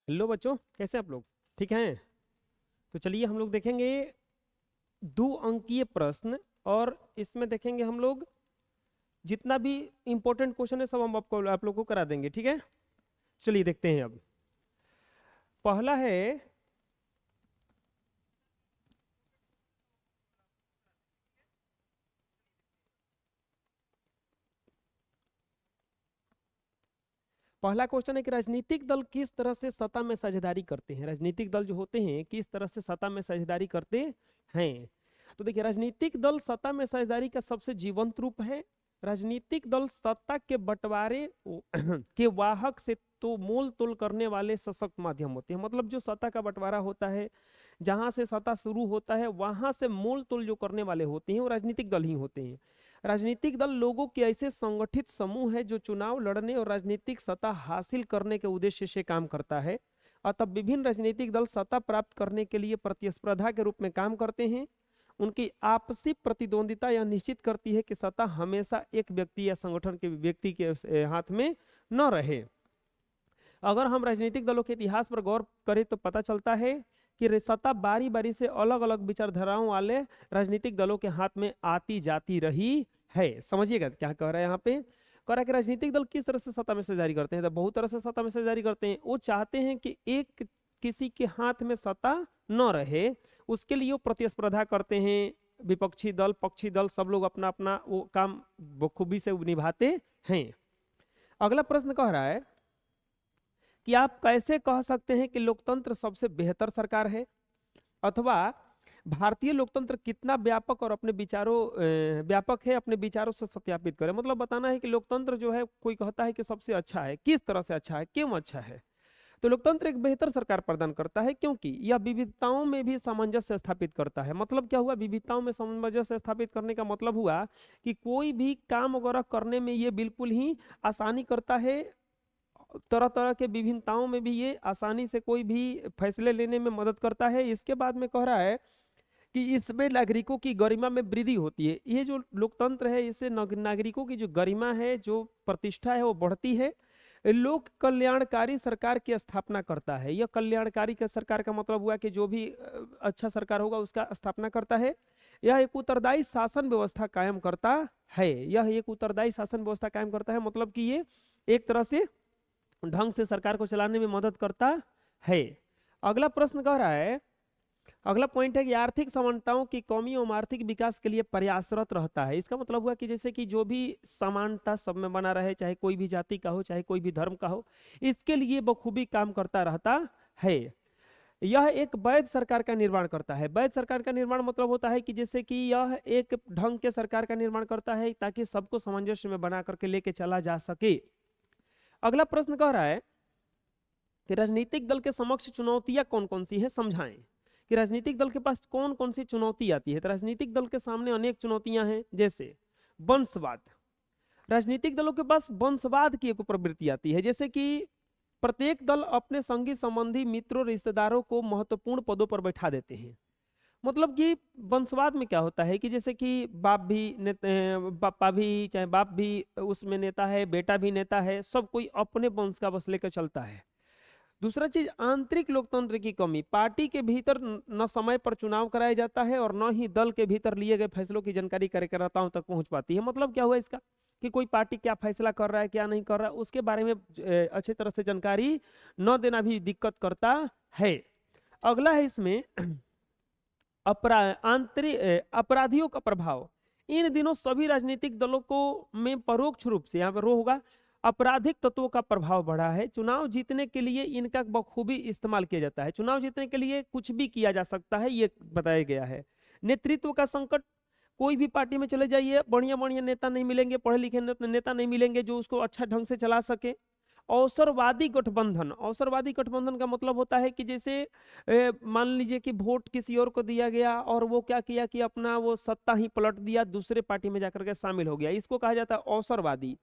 Hello बच्चों, कैसे आप लोग? ठीक हैं? तो चलिए हम लोग देखेंगे 2 अंकीय प्रश्न। और इसमें देखेंगे हम लोग जितना भी इम्पोर्टेंट क्वेश्चन है सब हम आप लोग को करा देंगे। ठीक है, चलिए देखते हैं। अब पहला है, पहला क्वेश्चन है कि राजनीतिक दल किस तरह से सत्ता में साझेदारी करते हैं। राजनीतिक दल जो होते हैं किस तरह से सत्ता में साझेदारी करते हैं। तो देखिए, राजनीतिक दल सत्ता में साझेदारी का सबसे जीवंत रूप है। राजनीतिक दल सत्ता के बंटवारे के वाहक से तो मोल तोल करने वाले सशक्त माध्यम होते हैं। मतलब जो सत्ता का बंटवारा होता है, जहां से सत्ता शुरू होता है वहां से मोल तोल जो करने वाले होते हैं वो राजनीतिक दल ही होते हैं। राजनीतिक दल लोगों के ऐसे संगठित समूह है जो चुनाव लड़ने और राजनीतिक सत्ता हासिल करने के उद्देश्य से काम करता है। अतः विभिन्न राजनीतिक दल सत्ता प्राप्त करने के लिए प्रतिस्पर्धा के रूप में काम करते हैं। उनकी आपसी प्रतिद्वंदिता यह निश्चित करती है कि सत्ता हमेशा एक व्यक्ति या संगठन के व्यक्ति के हाथ में न रहे। अगर हम राजनीतिक दलों के इतिहास पर गौर करें तो पता चलता है कि सत्ता बारी बारी से अलग अलग विचारधाराओं वाले राजनीतिक दलों के हाथ में आती जाती रही है। समझिएगा क्या कह रहा है यहाँ पे। कह रहा है कि राजनीतिक दल किस तरह से सत्ता में साझेदारी करते हैं, तो बहुत तरह से सत्ता में साझेदारी करते हैं। वो चाहते हैं कि एक किसी के हाथ में सत्ता न रहे, उसके लिए वो प्रतिस्पर्धा करते हैं। विपक्षी दल, पक्षी दल, सब लोग अपना अपना वो काम बखूबी से निभाते हैं। अगला प्रश्न कह रहा है कि आप कैसे कह सकते हैं कि लोकतंत्र सबसे बेहतर सरकार है, अथवा भारतीय लोकतंत्र कितना व्यापक और अपने विचारों व्यापक है, अपने विचारों से सत्यापित करें। मतलब बताना है कि लोकतंत्र जो है, कोई कहता है कि सबसे अच्छा है, किस तरह से अच्छा है, क्यों अच्छा है। तो लोकतंत्र एक बेहतर सरकार प्रदान करता है क्योंकि यह विविधताओं में भी सामंजस्य स्थापित करता है। मतलब क्या हुआ, विविधताओं में सामंजस्य स्थापित करने का मतलब हुआ कि कोई भी काम वगैरह करने में ये बिल्कुल ही आसानी करता है। तरह तरह के विभिन्नताओं में भी ये आसानी से कोई भी फैसले लेने में मदद करता है। इसके बाद में कह रहा है कि इसमें नागरिकों की गरिमा में वृद्धि होती है। ये जो लोकतंत्र है, इससे नागरिकों की जो गरिमा है, जो प्रतिष्ठा है, वो बढ़ती है। लोक कल्याणकारी सरकार की स्थापना करता है। यह कल्याणकारी का सरकार का मतलब हुआ कि जो भी अच्छा सरकार होगा उसका स्थापना करता है। यह एक उत्तरदायी शासन व्यवस्था कायम करता है। यह एक उत्तरदायी शासन व्यवस्था कायम करता है, मतलब कि ये एक तरह से ढंग से सरकार को चलाने में मदद करता है। अगला प्रश्न कह रहा है, अगला पॉइंट है कि आर्थिक समानताओं की कमी एवं आर्थिक विकास के लिए प्रयासरत रहता है। इसका मतलब हुआ कि जैसे कि जो भी समानता सब में बना रहे, चाहे कोई भी जाति का हो, चाहे कोई भी धर्म का हो, इसके लिए बखूबी काम करता रहता है। यह एक वैध सरकार का निर्माण करता है। वैध सरकार का निर्माण मतलब होता है कि जैसे कि यह एक ढंग के सरकार का निर्माण करता है ताकि सबको सामंजस्य में बना करके लेके चला जा सके। अगला प्रश्न कह रहा है कि राजनीतिक दल के समक्ष चुनौतियां कौन कौन सी है, समझाएं। कि राजनीतिक दल के पास कौन कौन सी चुनौती आती है। तो राजनीतिक दल के सामने अनेक चुनौतियां हैं, जैसे वंशवाद। राजनीतिक दलों के पास वंशवाद की एक प्रवृत्ति आती है, जैसे कि प्रत्येक दल अपने संगी संबंधी मित्रों रिश्तेदारों को महत्वपूर्ण पदों पर बैठा देते हैं। मतलब कि वंशवाद में क्या होता है कि जैसे कि बाप भी पापा भी, चाहे बाप भी उसमें नेता है, बेटा भी नेता है, सब कोई अपने वंश का बस लेकर चलता है। दूसरा चीज, आंतरिक लोकतंत्र की कमी। पार्टी के भीतर न समय पर चुनाव कराया जाता है और न ही दल के भीतर लिए गए फैसलों की जानकारी कार्यकर्ताओं तक पहुंच पाती है। मतलब क्या हुआ इसका, कि कोई पार्टी क्या फैसला कर रहा है, क्या नहीं कर रहा है, उसके बारे में अच्छी तरह से जानकारी न देना भी दिक्कत करता है। अगला है इसमें अपराधियों का प्रभाव। इन दिनों सभी राजनीतिक दलों को में परोक्ष रूप से, यहाँ पर रो होगा, आपराधिक तत्वों का प्रभाव बढ़ा है। चुनाव जीतने के लिए इनका बखूबी इस्तेमाल किया जाता है। चुनाव जीतने के लिए कुछ भी किया जा सकता है, ये बताया गया है। नेतृत्व का संकट। कोई भी पार्टी में चले जाइए, बढ़िया बढ़िया नेता नहीं मिलेंगे, पढ़े लिखे नेता नहीं मिलेंगे जो उसको अच्छा ढंग से चला सके। अवसरवादी गठबंधन। अवसरवादी गठबंधन का मतलब होता है कि जैसे मान लीजिए कि वोट किसी और को दिया गया और वो क्या किया कि अपना वो सत्ता ही पलट दिया, दूसरे पार्टी में जाकर के शामिल हो गया, इसको कहा जाता है अवसरवादी।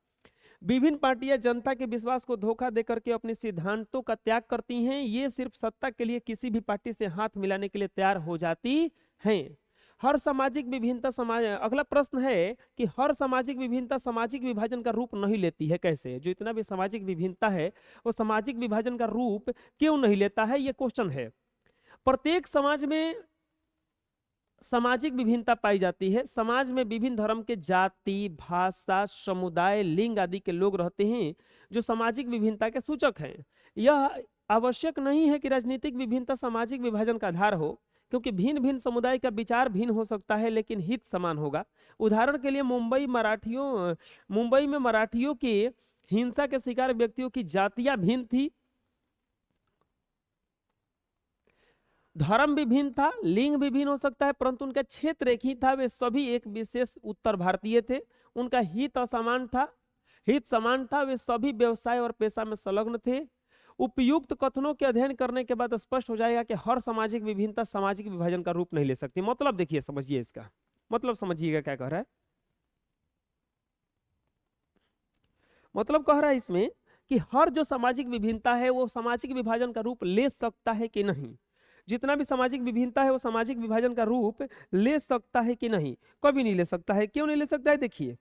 विभिन्न पार्टियां जनता के विश्वास को धोखा देकर के अपने सिद्धांतों का त्याग करती हैं। ये सिर्फ सत्ता के लिए किसी भी पार्टी से हाथ मिलाने के लिए तैयार हो जाती हैं। हर सामाजिक विभिन्नता समाज, अगला प्रश्न है कि हर सामाजिक विभिन्नता सामाजिक विभाजन का रूप नहीं लेती है, कैसे? जो इतना भी सामाजिक विभिन्नता है वो सामाजिक विभाजन का रूप क्यों नहीं लेता है, ये क्वेश्चन है। प्रत्येक समाज में सामाजिक विभिन्नता पाई जाती है। समाज में विभिन्न धर्म के जाति, भाषा, समुदाय, लिंग आदि के लोग रहते हैं जो सामाजिक विभिन्नता के सूचक हैं। यह आवश्यक नहीं है कि राजनीतिक विभिन्नता सामाजिक विभाजन का आधार हो, क्योंकि भिन्न भिन्न समुदाय का विचार भिन्न हो सकता है लेकिन हित समान होगा। उदाहरण के लिए मुंबई में मराठियों के हिंसा के शिकार व्यक्तियों की जातियां भिन्न थी, धर्म भी भिन्न था, लिंग भी भिन्न हो सकता है, परंतु उनका क्षेत्र एक ही था। वे सभी एक विशेष उत्तर भारतीय थे। उनका हित समान था। वे सभी व्यवसाय और पेशा में संलग्न थे। उपयुक्त कथनों के अध्ययन करने के बाद स्पष्ट हो जाएगा कि हर सामाजिक विभिन्नता सामाजिक विभाजन का रूप नहीं ले सकती। मतलब देखिए, समझिए इसका मतलब, समझिएगा क्या कह रहा है। मतलब कह रहा है इसमें कि हर जो सामाजिक विभिन्नता है वो सामाजिक विभाजन का रूप ले सकता है कि नहीं। जितना भी सामाजिक विभिन्नता है वो सामाजिक विभाजन का रूप ले सकता है कि नहीं? कभी नहीं ले सकता है। क्यों नहीं ले सकता है? देखिए,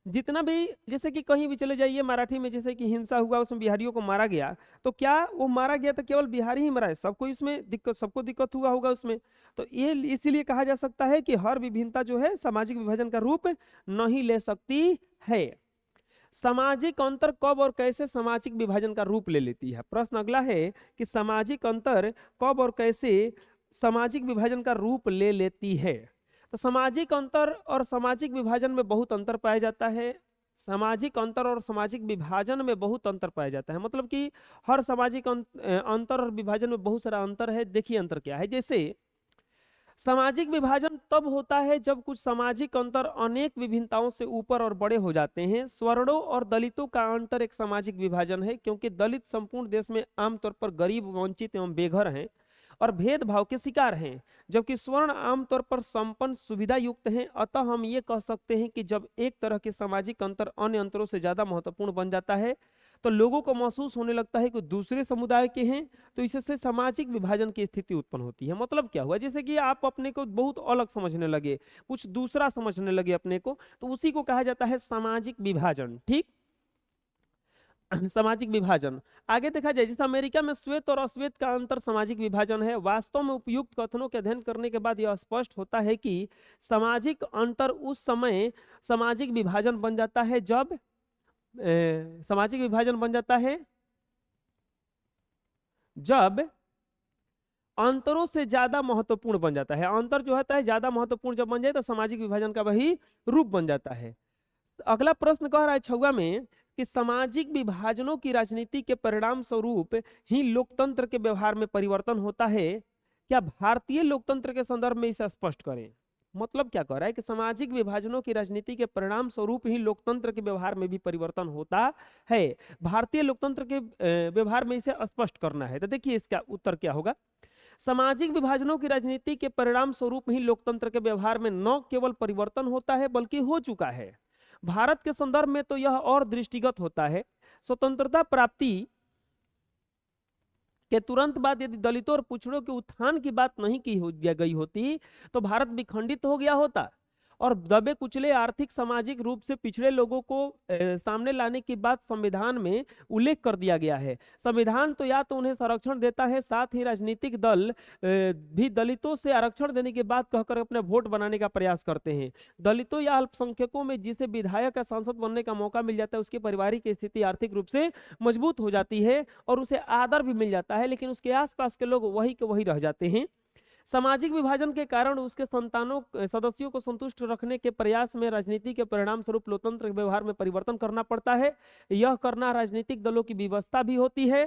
जितना भी, जैसे कि कहीं भी चले जाइए, मराठी में जैसे कि हिंसा हुआ, उसमें बिहारियों को मारा गया, तो क्या वो मारा गया तो केवल बिहारी ही मरा है? सबको इसमें दिक्कत, सबको दिक्कत हुआ होगा उसमें। तो ये इसीलिए कहा जा सकता है कि हर विभिन्नता जो है सामाजिक विभाजन का रूप नहीं ले सकती है। सामाजिक अंतर कब और कैसे सामाजिक विभाजन का रूप ले लेती है? प्रश्न अगला है कि सामाजिक अंतर कब और कैसे सामाजिक विभाजन का रूप ले लेती है? तो सामाजिक अंतर और सामाजिक विभाजन में बहुत अंतर पाया जाता है। सामाजिक अंतर और सामाजिक विभाजन में बहुत अंतर पाया जाता है, मतलब कि हर सामाजिक अंतर और विभाजन में बहुत सारा अंतर है। देखिए अंतर क्या है। जैसे सामाजिक विभाजन तब होता है जब कुछ सामाजिक अंतर अनेक विभिन्नताओं से ऊपर और बड़े हो जाते हैं। स्वर्णों और दलितों का अंतर एक सामाजिक विभाजन है, क्योंकि दलित संपूर्ण देश में आमतौर पर गरीब, वंचित एवं बेघर हैं और भेदभाव के शिकार हैं, जबकि स्वर्ण आमतौर पर संपन्न, सुविधा युक्त हैं। अतः हम ये कह सकते हैं कि जब एक तरह के सामाजिक अंतर अन्य अंतरों से ज्यादा महत्वपूर्ण बन जाता है तो लोगों को महसूस होने लगता है कि दूसरे समुदाय के हैं, तो इससे सामाजिक विभाजन की स्थिति उत्पन्न होती है। मतलब क्या हुआ? जैसे कि आप अपने को बहुत अलग समझने लगे, कुछ दूसरा समझने लगे अपने को, तो उसी को कहा जाता है सामाजिक विभाजन। ठीक, सामाजिक विभाजन। आगे देखा जाए, जैसे अमेरिका में श्वेत और अश्वेत का अंतर सामाजिक विभाजन है। वास्तव में उपयुक्त कथनों के अध्ययन करने के बाद यह स्पष्ट होता है कि सामाजिक अंतर उस समय सामाजिक विभाजन बन जाता है जब सामाजिक विभाजन बन जाता है जब अंतरों से ज्यादा महत्वपूर्ण बन जाता है। अंतर जो होता है ज्यादा महत्वपूर्ण जब बन जाए तो सामाजिक विभाजन का वही रूप बन जाता है। अगला प्रश्न कह रहा है 6वां में कि सामाजिक विभाजनों की राजनीति के परिणाम स्वरूप ही लोकतंत्र के व्यवहार में परिवर्तन होता है। क्या भारतीय लोकतंत्र के संदर्भ में इसे स्पष्ट करें? मतलब क्या कह रहा है कि सामाजिक विभाजनों की राजनीति के परिणाम स्वरूप ही लोकतंत्र के व्यवहार में भी परिवर्तन होता है। भारतीय लोकतंत्र के व्यवहार में इसे स्पष्ट करना है। तो देखिए इसका उत्तर क्या होगा। सामाजिक विभाजनों की राजनीति के परिणाम स्वरूप ही लोकतंत्र के व्यवहार में न केवल परिवर्तन होता है बल्कि हो चुका है। भारत के संदर्भ में तो यह और दृष्टिगत होता है। स्वतंत्रता प्राप्ति के तुरंत बाद यदि दलितों और पिछड़ों के उत्थान की बात नहीं की गई होती तो भारत विखंडित हो गया होता और दबे कुचले आर्थिक सामाजिक रूप से पिछड़े लोगों को सामने लाने की बात संविधान में उल्लेख कर दिया गया है। संविधान तो या तो उन्हें संरक्षण देता है, साथ ही राजनीतिक दल भी दलितों से आरक्षण देने की बात कहकर अपने वोट बनाने का प्रयास करते हैं। दलितों या अल्पसंख्यकों में जिसे विधायक या सांसद बनने का मौका मिल जाता है उसकी पारिवारिक स्थिति आर्थिक रूप से मजबूत हो जाती है और उसे आदर भी मिल जाता है, लेकिन उसके आसपास के लोग वही के वही रह जाते हैं। सामाजिक विभाजन के कारण उसके सदस्यों को संतुष्ट रखने के प्रयास में राजनीति के परिणाम स्वरूप लोकतंत्र के व्यवहार में परिवर्तन करना पड़ता है। यह करना राजनीतिक दलों की व्यवस्था भी होती है।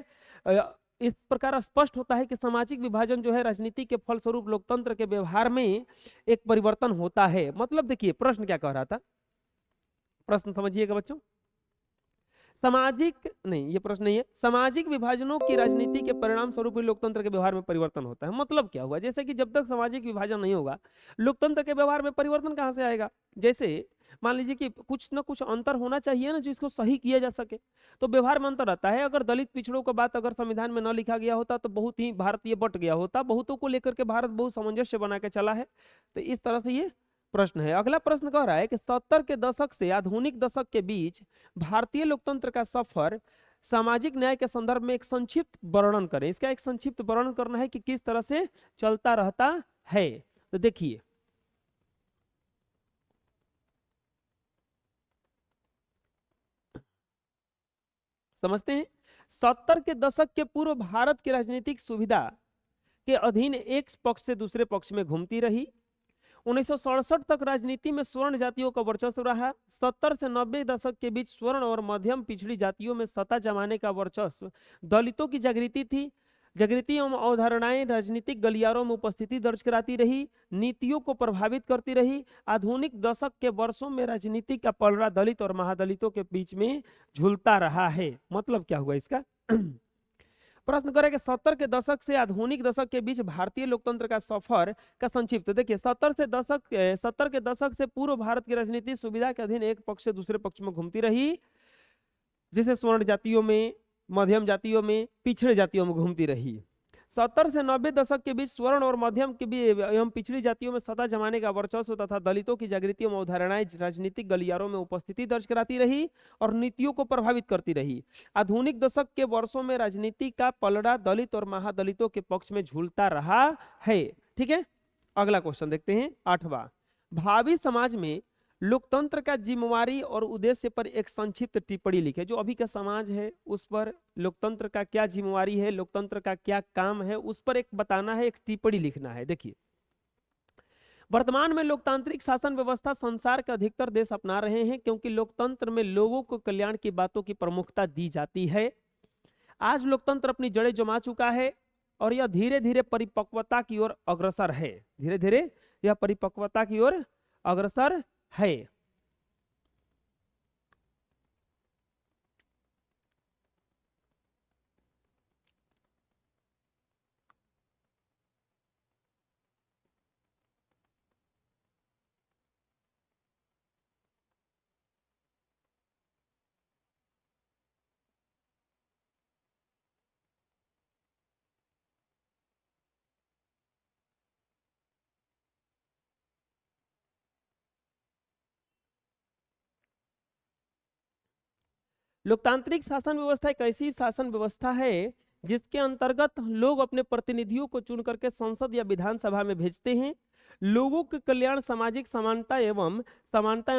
इस प्रकार स्पष्ट होता है कि सामाजिक विभाजन जो है राजनीति के फलस्वरूप लोकतंत्र के व्यवहार में एक परिवर्तन होता है। मतलब देखिए प्रश्न क्या कह रहा था, प्रश्न समझिएगा बच्चों। सामाजिक नहीं, ये प्रश्न नहीं है। सामाजिक विभाजनों की राजनीति के परिणाम स्वरूप ही लोकतंत्र के व्यवहार में परिवर्तन होता है। मतलब क्या हुआ? जैसे कि जब तक सामाजिक विभाजन नहीं होगा लोकतंत्र के व्यवहार में परिवर्तन कहां से आएगा? जैसे मान लीजिए कि कुछ ना कुछ अंतर होना चाहिए ना जिसको सही किया जा सके। तो व्यवहार में अंतर रहता है। अगर दलित पिछड़ों का बात अगर संविधान में न लिखा गया होता तो बहुत ही भारतीय बट गया होता, बहुतों को लेकर के भारत बहुत सामंजस्य बना के चला है। तो इस तरह से ये प्रश्न है। अगला प्रश्न कह रहा है कि 70 के दशक से आधुनिक दशक के बीच भारतीय लोकतंत्र का सफर सामाजिक न्याय के संदर्भ में एक संक्षिप्त वर्णन करें। इसका एक संक्षिप्त वर्णन करना है कि किस तरह से चलता रहता है। तो देखिए, समझते हैं। 70 के दशक के पूर्व भारत की राजनीतिक सुविधा के अधीन एक पक्ष से दूसरे पक्ष में घूमती रही। 1967 तक राजनीति में स्वर्ण जातियों का वर्चस्व रहा। 70 से 90 दशक के बीच स्वर्ण और मध्यम पिछड़ी जातियों में सत्ता जमाने का वर्चस्व दलितों की जागृति थी। जागृति एवं अवधारणाएं राजनीतिक गलियारों में उपस्थिति दर्ज कराती रही, नीतियों को प्रभावित करती रही। आधुनिक दशक के वर्षों में राजनीति का पलड़ा दलित और महादलितों के बीच में झूलता रहा है। मतलब क्या हुआ इसका? प्रश्न करें कि 70 के दशक से आधुनिक दशक के बीच भारतीय लोकतंत्र का सफर का संक्षिप्त। देखिए, 70 के दशक से पूर्व भारत की राजनीति सुविधा के अधीन एक पक्ष से दूसरे पक्ष में घूमती रही, जिसे स्वर्ण जातियों में, मध्यम जातियों में, पिछड़े जातियों में घूमती रही। 70 से 90 दशक के बीच स्वर्ण और मध्यम के भी एवं पिछड़ी जातियों में सत्ता जमाने का वर्चस्व तथा दलितों की जागृति एवं अवधारणाएं राजनीतिक गलियारों में उपस्थिति दर्ज कराती रही और नीतियों को प्रभावित करती रही। आधुनिक दशक के वर्षों में राजनीति का पलड़ा दलित और महादलितों के पक्ष में झूलता रहा है। ठीक है, अगला क्वेश्चन देखते हैं, 8वां। भावी समाज में लोकतंत्र का जिम्मेवारी और उद्देश्य पर एक संक्षिप्त टिप्पणी लिखे। जो अभी का समाज है उस पर लोकतंत्र का क्या जिम्मेवारी है, लोकतंत्र का क्या काम है, उस पर एक बताना है, एक टिप्पणी लिखना है। देखिए, वर्तमान में लोकतांत्रिक शासन व्यवस्था संसार के अधिकतर देश अपना रहे हैं क्योंकि लोकतंत्र में लोगों को कल्याण की बातों की प्रमुखता दी जाती है। आज लोकतंत्र अपनी जड़ें जमा चुका है और यह धीरे धीरे परिपक्वता की ओर अग्रसर है। धीरे धीरे यह परिपक्वता की ओर अग्रसर है। लोकतांत्रिक शासन व्यवस्था एक ऐसी शासन व्यवस्था है जिसके अंतर्गत लोग अपने प्रतिनिधियों को चुन करके संसद या विधानसभा में भेजते हैं। लोगों के कल्याण, सामाजिक समानता एवं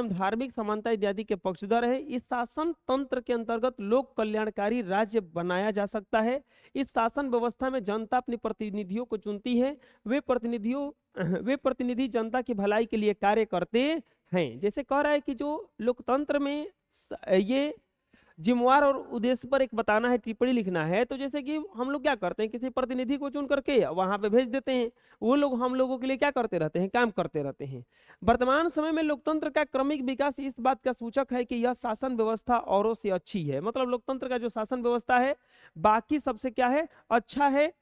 धार्मिक समानता इत्यादि के पक्षधर है। इस शासन तंत्र के अंतर्गत लोक कल्याणकारी राज्य बनाया जा सकता है। इस शासन व्यवस्था में जनता अपने प्रतिनिधियों को चुनती है। वे प्रतिनिधि जनता की भलाई के लिए कार्य करते हैं। जैसे कह रहा है कि जो लोकतंत्र में ये जिम्मेवार और उद्देश्य पर एक बताना है, टिप्पणी लिखना है। तो जैसे कि हम लोग क्या करते हैं, किसी प्रतिनिधि को चुन करके वहां पे भेज देते हैं, वो लोग हम लोगों के लिए क्या करते रहते हैं, काम करते रहते हैं। वर्तमान समय में लोकतंत्र का क्रमिक विकास इस बात का सूचक है कि यह शासन व्यवस्था औरों से अच्छी है। मतलब लोकतंत्र का जो शासन व्यवस्था है बाकी सबसे क्या है, अच्छा है।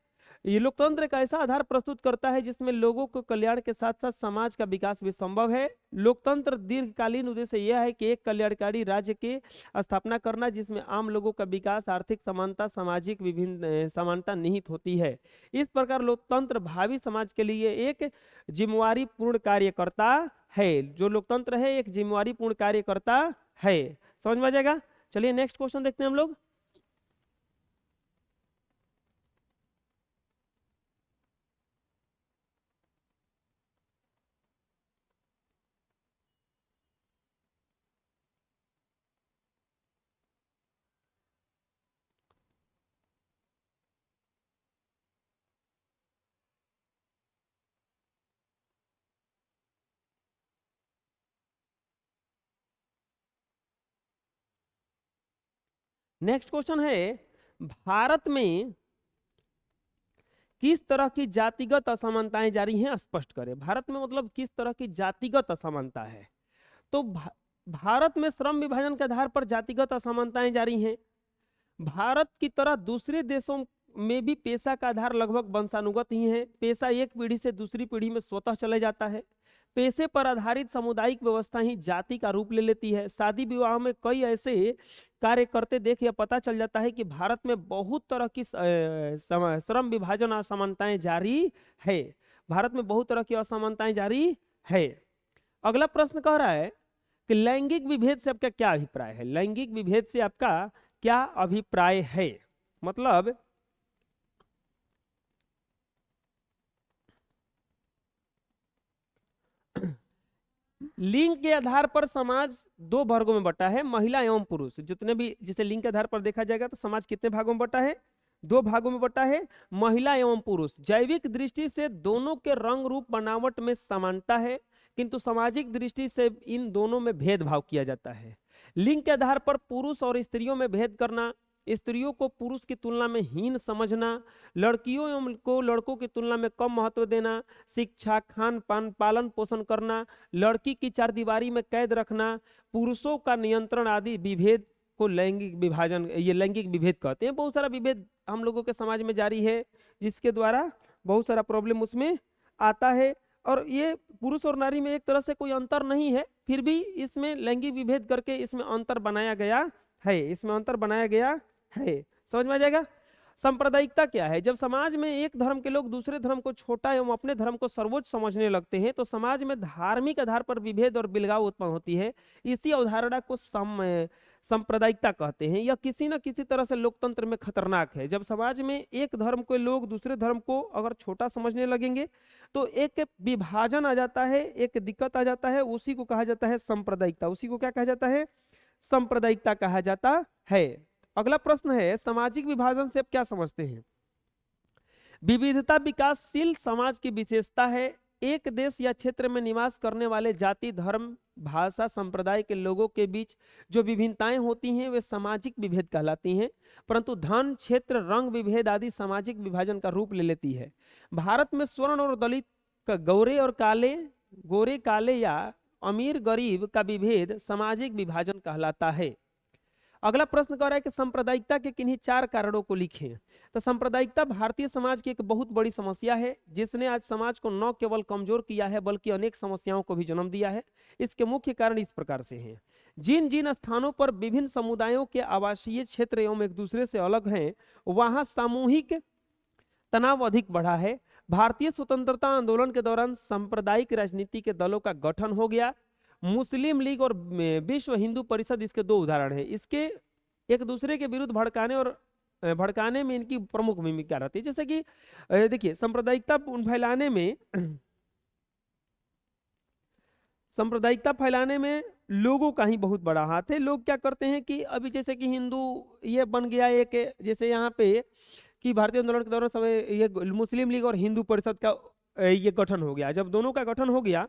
ये लोकतंत्र एक ऐसा आधार प्रस्तुत करता है जिसमें लोगों को कल्याण के साथ साथ समाज का विकास भी संभव है। लोकतंत्र दीर्घकालीन उद्देश्य यह है कि एक कल्याणकारी राज्य की स्थापना करना जिसमें आम लोगों का विकास, आर्थिक समानता, सामाजिक विभिन्न समानता निहित होती है। इस प्रकार लोकतंत्र भावी समाज के लिए एक जिम्मेवारी पूर्ण कार्य करता है। जो लोकतंत्र है एक जिम्मेवारी पूर्ण कार्य करता है। समझ में आ जाएगा। चलिए नेक्स्ट क्वेश्चन देखते हैं हम लोग। नेक्स्ट क्वेश्चन है, भारत में किस तरह की जातिगत असमानताएं जारी हैं, स्पष्ट करें। भारत में मतलब किस तरह की जातिगत असमानता है। तो भारत में श्रम विभाजन के आधार पर जातिगत असमानताएं जारी हैं। भारत की तरह दूसरे देशों में भी पेशा का आधार लगभग वंशानुगत ही है। पेशा एक पीढ़ी से दूसरी पीढ़ी में स्वतः चले जाता है। पेशे पर आधारित सामुदायिक व्यवस्था ही जाति का रूप ले लेती है। शादी विवाह में कई ऐसे कार्य करते देख यह पता चल जाता है कि भारत में बहुत तरह की श्रम विभाजन असमानताएं जारी है। भारत में बहुत तरह की असमानताएं जारी है। अगला प्रश्न कह रहा है कि लैंगिक विभेद से आपका क्या अभिप्राय है। लैंगिक विभेद से आपका क्या अभिप्राय है, मतलब लिंग के आधार पर समाज दो वर्गों में बटा है, महिला एवं पुरुष। जितने भी जिसे लिंग के आधार पर देखा जाएगा तो समाज कितने भागों में बटा है, दो भागों में बटा है, महिला एवं पुरुष। जैविक दृष्टि से दोनों के रंग रूप बनावट में समानता है, किंतु सामाजिक दृष्टि से इन दोनों में भेदभाव किया जाता है। लिंग के आधार पर पुरुष और स्त्रियों में भेद करना, स्त्रियों को पुरुष की तुलना में हीन समझना, लड़कियों को लड़कों की तुलना में कम महत्व देना, शिक्षा, खान पान, पालन पोषण करना, लड़की की चारदीवारी में कैद रखना, पुरुषों का नियंत्रण आदि विभेद को लैंगिक विभाजन, ये लैंगिक विभेद कहते हैं। बहुत सारा विभेद हम लोगों के समाज में जारी है, जिसके द्वारा बहुत सारा प्रॉब्लम उसमें आता है। और ये पुरुष और नारी में एक तरह से कोई अंतर नहीं है, फिर भी इसमें लैंगिक विभेद करके इसमें अंतर बनाया गया है, इसमें अंतर बनाया गया है। समझ में आ जाएगा। सांप्रदायिकता क्या है? जब समाज में एक धर्म के लोग दूसरे धर्म को छोटा एवं अपने धर्म को सर्वोच्च समझने लगते हैं तो समाज में धार्मिक आधार पर विभेद और बिलगाव उत्पन्न होती है। इसी अवधारणा को सांप्रदायिकता कहते हैं। यह किसी न किसी तरह से लोकतंत्र में खतरनाक है। जब समाज में एक धर्म के लोग दूसरे धर्म को अगर छोटा समझने लगेंगे तो एक विभाजन आ जाता है, एक दिक्कत आ जाता है, उसी को कहा जाता है सांप्रदायिकता। उसी को क्या कहा जाता है? सांप्रदायिकता कहा जाता है। अगला प्रश्न है, सामाजिक विभाजन से आप क्या समझते हैं? विविधता विकासशील समाज की विशेषता है। एक देश या क्षेत्र में निवास करने वाले जाति, धर्म, भाषा, संप्रदाय के लोगों के बीच जो विभिन्नताएं होती हैं वे सामाजिक विभेद कहलाती हैं, परंतु धन, क्षेत्र, रंग विभेद आदि सामाजिक विभाजन का रूप ले लेती है। भारत में स्वर्ण और दलित का, गोरे काले या अमीर गरीब का विभेद सामाजिक विभाजन कहलाता है। अगला प्रश्न कह रहा है कि सांप्रदायिकता के किन्हीं 4 कारणों को लिखें। तो सांप्रदायिकता भारतीय समाज की एक बहुत बड़ी समस्या है, जिसने आज समाज को न केवल कमजोर किया है बल्कि अनेक समस्याओं को भी जन्म दिया है। इसके मुख्य कारण इस प्रकार से हैं। जिन जिन स्थानों पर विभिन्न समुदायों के आवासीय क्षेत्र एवं एक दूसरे से अलग हैं, वहां सामूहिक तनाव अधिक बढ़ा है। भारतीय स्वतंत्रता आंदोलन के दौरान सांप्रदायिक राजनीति के दलों का गठन हो गया। मुस्लिम लीग और विश्व हिंदू परिषद इसके 2 उदाहरण हैं। इसके एक दूसरे के विरुद्ध भड़काने में इनकी प्रमुख भूमिका रहती है। जैसे कि देखिए, सांप्रदायिकता फैलाने में लोगों का ही बहुत बड़ा हाथ है। लोग क्या करते हैं कि अभी जैसे कि हिंदू ये बन गया एक, जैसे यहाँ पे कि भारतीय आंदोलन के दौरान समय ये मुस्लिम लीग और हिंदू परिषद का ये गठन हो गया। जब दोनों का गठन हो गया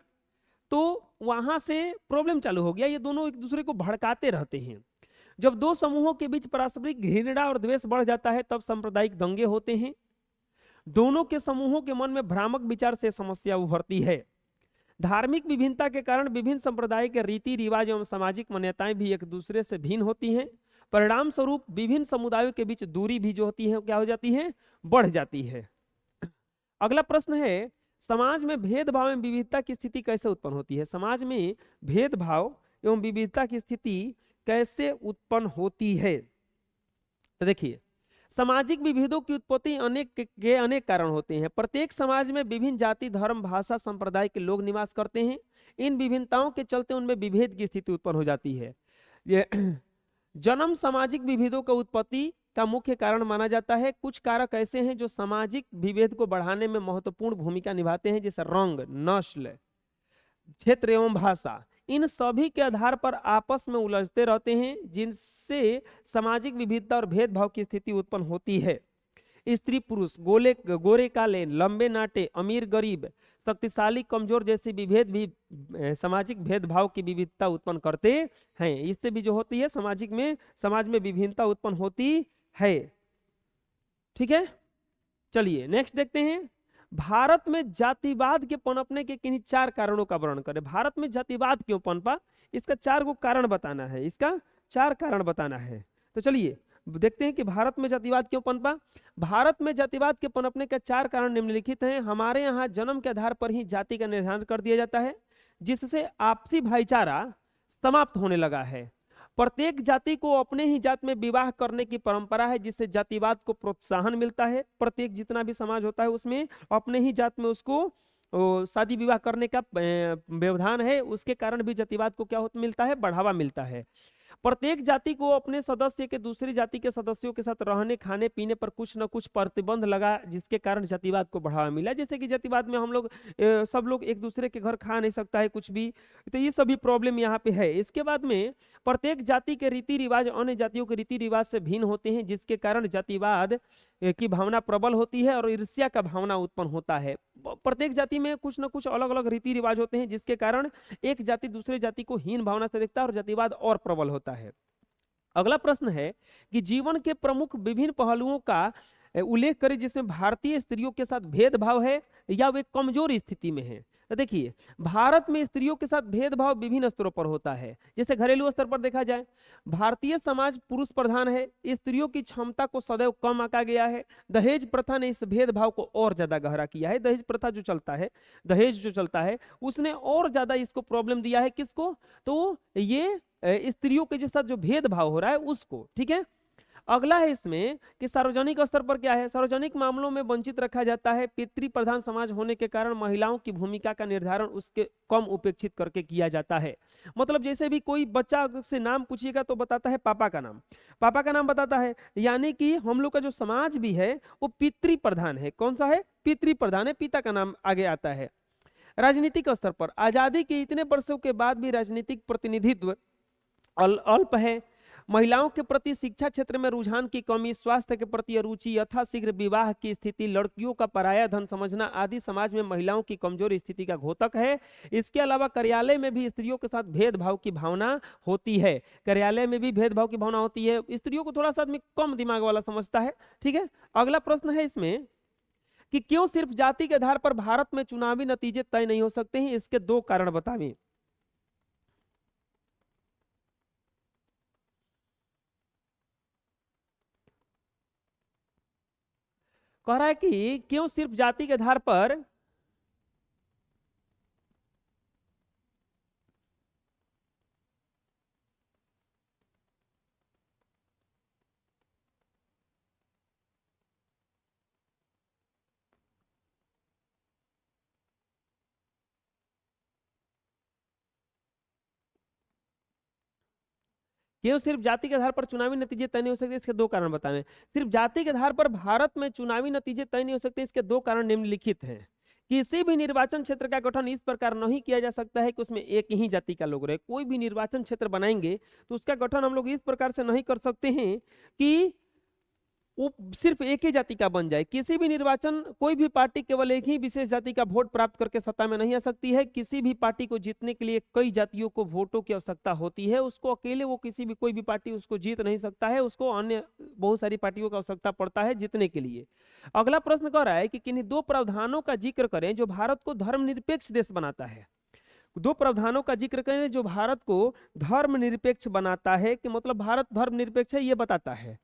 तो वहां से प्रॉब्लम चालू हो गया। ये दोनों एक दूसरे को भड़काते रहते हैं। जब 2 समूहों के बीच पारस्परिक घृणा और द्वेष बढ़ जाता है तब सांप्रदायिक दंगे होते हैं। दोनों के समूहों के मन में भ्रामक विचार से समस्या उभरती है। धार्मिक विभिन्नता के कारण विभिन्न संप्रदाय के रीति रिवाज एवं सामाजिक मान्यताएं भी एक दूसरे से भिन्न होती हैं। परिणाम स्वरूप विभिन्न समुदायों के बीच दूरी भी जो होती है क्या हो जाती है? बढ़ जाती है। अगला प्रश्न है, समाज में भेदभाव एवं विविधता की स्थिति कैसे उत्पन्न होती है? समाज में भेदभाव एवं विविधता की स्थिति कैसे उत्पन्न होती है? तो देखिए, सामाजिक विभेदों की उत्पत्ति अनेक कारण होते हैं। प्रत्येक समाज में विभिन्न जाति, धर्म, भाषा, संप्रदाय के लोग निवास करते हैं। इन विभिन्नताओं के चलते उनमें विभेद की स्थिति उत्पन्न हो जाती है। ये जन्म सामाजिक विभेदों का उत्पत्ति का मुख्य कारण माना जाता है। कुछ कारक ऐसे हैं जो सामाजिक विभेद को बढ़ाने में महत्वपूर्ण भूमिका निभाते हैं, जैसे रंग, नस्ल, क्षेत्र एवं भाषा। इन सभी के आधार पर आपस में उलझते रहते हैं, जिनसे सामाजिक विविधता और भेदभाव की स्थिति उत्पन्न होती है। स्त्री पुरुष, गोरे काले, लंबे नाटे, अमीर गरीब, शक्तिशाली कमजोर जैसे विभेद भी सामाजिक भेदभाव की विविधता उत्पन्न करते हैं। इससे भी जो होती है समाज में विभिन्नता उत्पन्न होती है। ठीक है, चलिए नेक्स्ट देखते हैं। भारत में जातिवाद के पनपने के किन्हीं 4 कारणों का वर्णन करें। भारत में जातिवाद क्यों पनपा, इसका 4 को कारण बताना है। इसका 4 कारण बताना है। तो चलिए देखते हैं कि भारत में जातिवाद क्यों पनपा। भारत में जातिवाद के पनपने के 4 कारण निम्नलिखित हैं। हमारे यहाँ जन्म के आधार पर ही जाति का निर्धारण कर दिया जाता है। जिससे आपसी भाईचारा समाप्त होने लगा है। प्रत्येक जाति को अपने ही जात में विवाह करने की परंपरा है, जिससे जातिवाद को प्रोत्साहन मिलता है। प्रत्येक जितना भी समाज होता है उसमें अपने ही जात में उसको शादी विवाह करने का व्यवधान है, उसके कारण भी जातिवाद को क्या होता मिलता है, बढ़ावा मिलता है। प्रत्येक जाति को अपने सदस्य के दूसरी जाति के सदस्यों के साथ रहने खाने पीने पर कुछ न कुछ प्रतिबंध लगा, जिसके कारण जातिवाद को बढ़ावा मिला। जैसे कि जातिवाद में हम लोग सब लोग एक दूसरे के घर खा नहीं सकता है कुछ भी, तो ये सभी प्रॉब्लम यहाँ पे है। इसके बाद में प्रत्येक जाति के रीति रिवाज अन्य जातियों के रीति रिवाज से भिन्न होते हैं, जिसके कारण जातिवाद की भावना प्रबल होती है और ईर्ष्या का भावना उत्पन्न होता है। प्रत्येक जाति में कुछ न कुछ अलग अलग रीति रिवाज होते हैं, जिसके कारण एक जाति दूसरे जाति को हीन भावना से देखता है और जातिवाद और प्रबल होता है। अगला प्रश्न है कि जीवन के प्रमुख विभिन्न पहलुओं का उल्लेख करें जिसमें भारतीय स्त्रियों के साथ भेदभाव है या वे कमजोर स्थिति में है। तो देखिए, भारत में स्त्रियों के साथ भेदभाव विभिन्न स्तरों पर होता है। जैसे घरेलू स्तर पर देखा जाए, भारतीय समाज पुरुष प्रधान है, स्त्रियों की क्षमता को सदैव कम आंका गया है। दहेज प्रथा ने इस भेदभाव को और ज्यादा गहरा किया है। दहेज प्रथा जो चलता है, दहेज जो चलता है, उसने और ज्यादा इसको प्रॉब्लम दिया है। किसको? तो ये स्त्रियों के साथ जो भेदभाव हो रहा है उसको। ठीक है, अगला है इसमें कि सार्वजनिक स्तर पर क्या है, सार्वजनिक मामलों में वंचित रखा जाता है। पितृ प्रधान समाज होने के कारण महिलाओं की भूमिका का निर्धारण उसके कम उपेक्षित करके किया जाता है। मतलब जैसे भी कोई बच्चा से नाम पूछिएगा तो बताता है पापा का नाम, पापा का नाम बताता है, यानी कि हम लोग का जो समाज भी है वो पितृ प्रधान है। कौन सा है? पितृ प्रधान है, पिता का नाम आगे आता है। राजनीतिक स्तर पर आजादी के इतने वर्षों के बाद भी राजनीतिक प्रतिनिधित्व अल्प है। महिलाओं के प्रति शिक्षा क्षेत्र में रुझान की कमी, स्वास्थ्य के प्रति अरुचि, यथाशीघ्र विवाह की स्थिति, लड़कियों का पराया धन समझना आदि समाज में महिलाओं की कमजोर स्थिति का घोतक है। इसके अलावा कार्यालय में भी स्त्रियों के साथ भेदभाव की भावना होती है। कार्यालय में भी भेदभाव की भावना होती है। स्त्रियों को थोड़ा सा आदमी कम दिमाग वाला समझता है। ठीक है, अगला प्रश्न है इसमें कि क्यों सिर्फ जाति के आधार पर भारत में चुनावी नतीजे तय नहीं हो सकते हैं? इसके दो कारण बताइए। कह रहा है कि क्यों सिर्फ जाति के आधार पर क्यों सिर्फ जाति के आधार पर चुनावी नतीजे तय नहीं हो सकते? इसके दो कारण बताएं। सिर्फ जाति के आधार पर भारत में चुनावी नतीजे तय नहीं हो सकते, इसके दो कारण निम्नलिखित हैं। किसी भी निर्वाचन क्षेत्र का गठन इस प्रकार नहीं किया जा सकता है कि उसमें एक ही जाति का लोग रहे। कोई भी निर्वाचन क्षेत्र बनाएंगे तो उसका गठन हम लोग इस प्रकार से नहीं कर सकते हैं कि वो सिर्फ एक ही जाति का बन जाए। किसी भी निर्वाचन, कोई भी पार्टी केवल एक ही विशेष जाति का वोट प्राप्त करके सत्ता में नहीं आ सकती है। किसी भी पार्टी को जीतने के लिए कई जातियों को वोटों की आवश्यकता होती है। उसको अकेले वो किसी भी कोई भी पार्टी उसको जीत नहीं सकता है, उसको अन्य बहुत सारी पार्टियों की आवश्यकता पड़ता है जीतने के लिए। अगला प्रश्न कह रहा है कि किन्हीं दो प्रावधानों का जिक्र करें जो भारत को धर्मनिरपेक्ष देश बनाता है। दो प्रावधानों का जिक्र करें जो भारत को धर्मनिरपेक्ष बनाता है, कि मतलब भारत धर्मनिरपेक्ष है ये बताता है।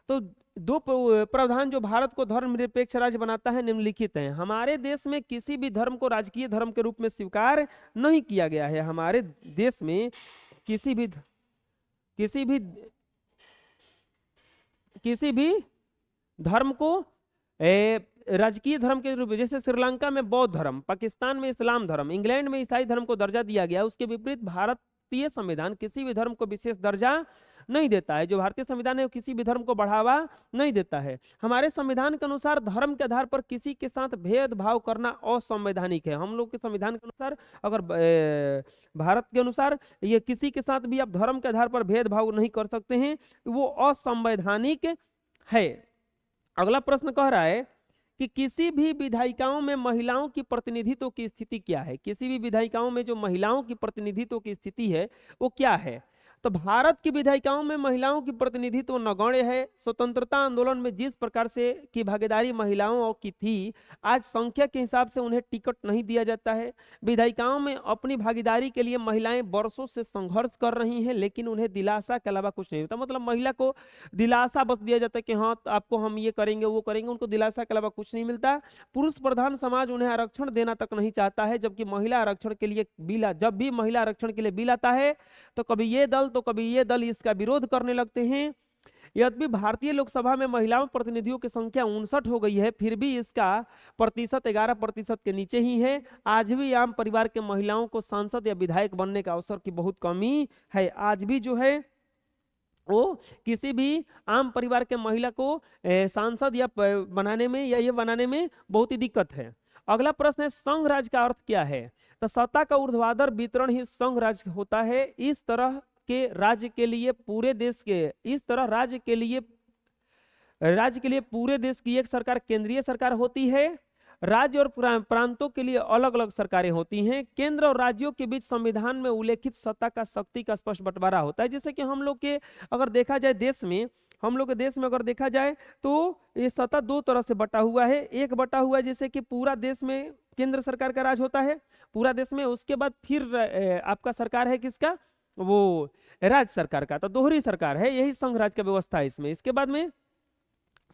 तो दो प्रावधान जो भारत को धर्मनिरपेक्ष राज्य बनाता है निम्नलिखित हैं। हमारे देश में किसी भी धर्म को राजकीय धर्म के रूप में स्वीकार नहीं किया गया है। हमारे देश में किसी भी धर्म को राजकीय धर्म के रूप में, जैसे श्रीलंका में बौद्ध धर्म, पाकिस्तान में इस्लाम धर्म, इंग्लैंड में ईसाई धर्म को दर्जा दिया गया। उसके विपरीत भारतीय संविधान किसी भी धर्म को विशेष दर्जा नहीं देता है। जो भारतीय संविधान है वो किसी भी धर्म को बढ़ावा नहीं देता है। हमारे संविधान के अनुसार धर्म के आधार पर किसी के साथ भेदभाव करना असंवैधानिक है। हम लोग के संविधान के अनुसार, अगर भारत के अनुसार ये किसी के साथ भी आप धर्म के आधार पर भेदभाव नहीं कर सकते हैं, वो असंवैधानिक है। अगला प्रश्न कह रहा है कि किसी भी विधायिकाओं में महिलाओं की प्रतिनिधित्व की स्थिति क्या है? किसी भी विधायिकाओं में जो महिलाओं की प्रतिनिधित्व की स्थिति है वो क्या है? तो भारत की विधायिकाओं में महिलाओं की प्रतिनिधित्व नगण्य है। स्वतंत्रता आंदोलन में जिस प्रकार से की भागीदारी महिलाओं की थी, आज संख्या के हिसाब से उन्हें टिकट नहीं दिया जाता है। विधायिकाओं में अपनी भागीदारी के लिए महिलाएं वर्षों से संघर्ष कर रही हैं, लेकिन उन्हें दिलासा के अलावा कुछ नहीं होता। मतलब महिला को दिलासा बस दिया जाता है कि हाँ आपको हम ये करेंगे वो करेंगे, उनको दिलासा के अलावा कुछ नहीं मिलता। पुरुष प्रधान समाज उन्हें आरक्षण देना तक नहीं चाहता है, जबकि महिला आरक्षण के लिए जब भी महिला आरक्षण के लिए बिल आता है तो कभी ये दल तो कभी ये दल इसका विरोध करने लगते हैं। यद्यपि भारतीय लोकसभा में महिलाओं प्रतिनिधियों की संख्या 59 हो गई है, फिर भी इसका प्रतिशत 11% के नीचे ही है। आज भी आम परिवार के महिलाओं को सांसद या विधायक बनने का अवसर की बहुत कमी है। आज भी जो है वो किसी भी आम परिवार के महिला को सांसद या बनाने में या ये बनाने में बहुत ही दिक्कत है। अगला प्रश्न है संघ राज्य का अर्थ क्या है? तो सत्ता का ऊर्ध्वाधर वितरण ही संघ राज्य होता है। इस तरह के राज्य के लिए पूरे देश के राज्य के लिए पूरे देश की एक सरकार केंद्रीय सरकार होती है। राज्य और प्रांतों के लिए अलग अलग सरकारें होती हैं। केंद्र और राज्यों के बीच संविधान में उल्लेखित सत्ता का शक्ति का स्पष्ट बंटवारा होता है। जैसे कि हम लोग के अगर देखा जाए देश में अगर देखा जाए तो ये सत्ता दो तरह से बटा हुआ है। एक बटा हुआ है जैसे कि पूरा देश में केंद्र सरकार का राज होता है पूरा देश में, उसके बाद फिर आपका सरकार है किसका, वो राज्य सरकार का, तो दोहरी सरकार है, यही संघ राज्य का व्यवस्था है इसमें। इसके बाद में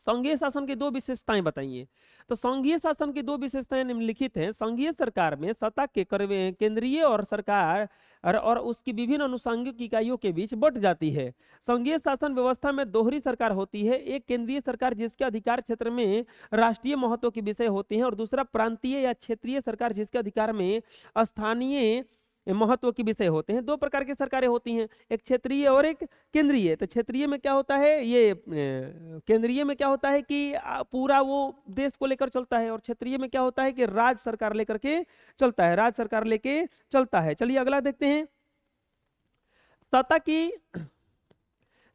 संघीय शासन की दो विशेषताएं बताइए। तो संघीय शासन की दो विशेषताएं निम्नलिखित हैं। संघीय सरकार में सत्ता के केंद्रीय और सरकार और उसकी विभिन्न अनुषंगिक इकाइयों के बीच बंट जाती है। संघीय शासन व्यवस्था में दोहरी सरकार होती है, एक केंद्रीय सरकार जिसके अधिकार क्षेत्र में राष्ट्रीय महत्व के विषय होते हैं और दूसरा प्रांतीय या क्षेत्रीय सरकार जिसके अधिकार में स्थानीय महत्व के विषय होते हैं। दो प्रकार की सरकारें होती हैं, एक क्षेत्रीय और एक केंद्रीय। तो क्षेत्रीय में क्या होता है, ये केंद्रीय में क्या होता है कि पूरा वो देश को लेकर चलता है, और क्षेत्रीय में क्या होता है कि राज्य सरकार लेकर के चलता है। चलिए अगला देखते हैं। सत्ता की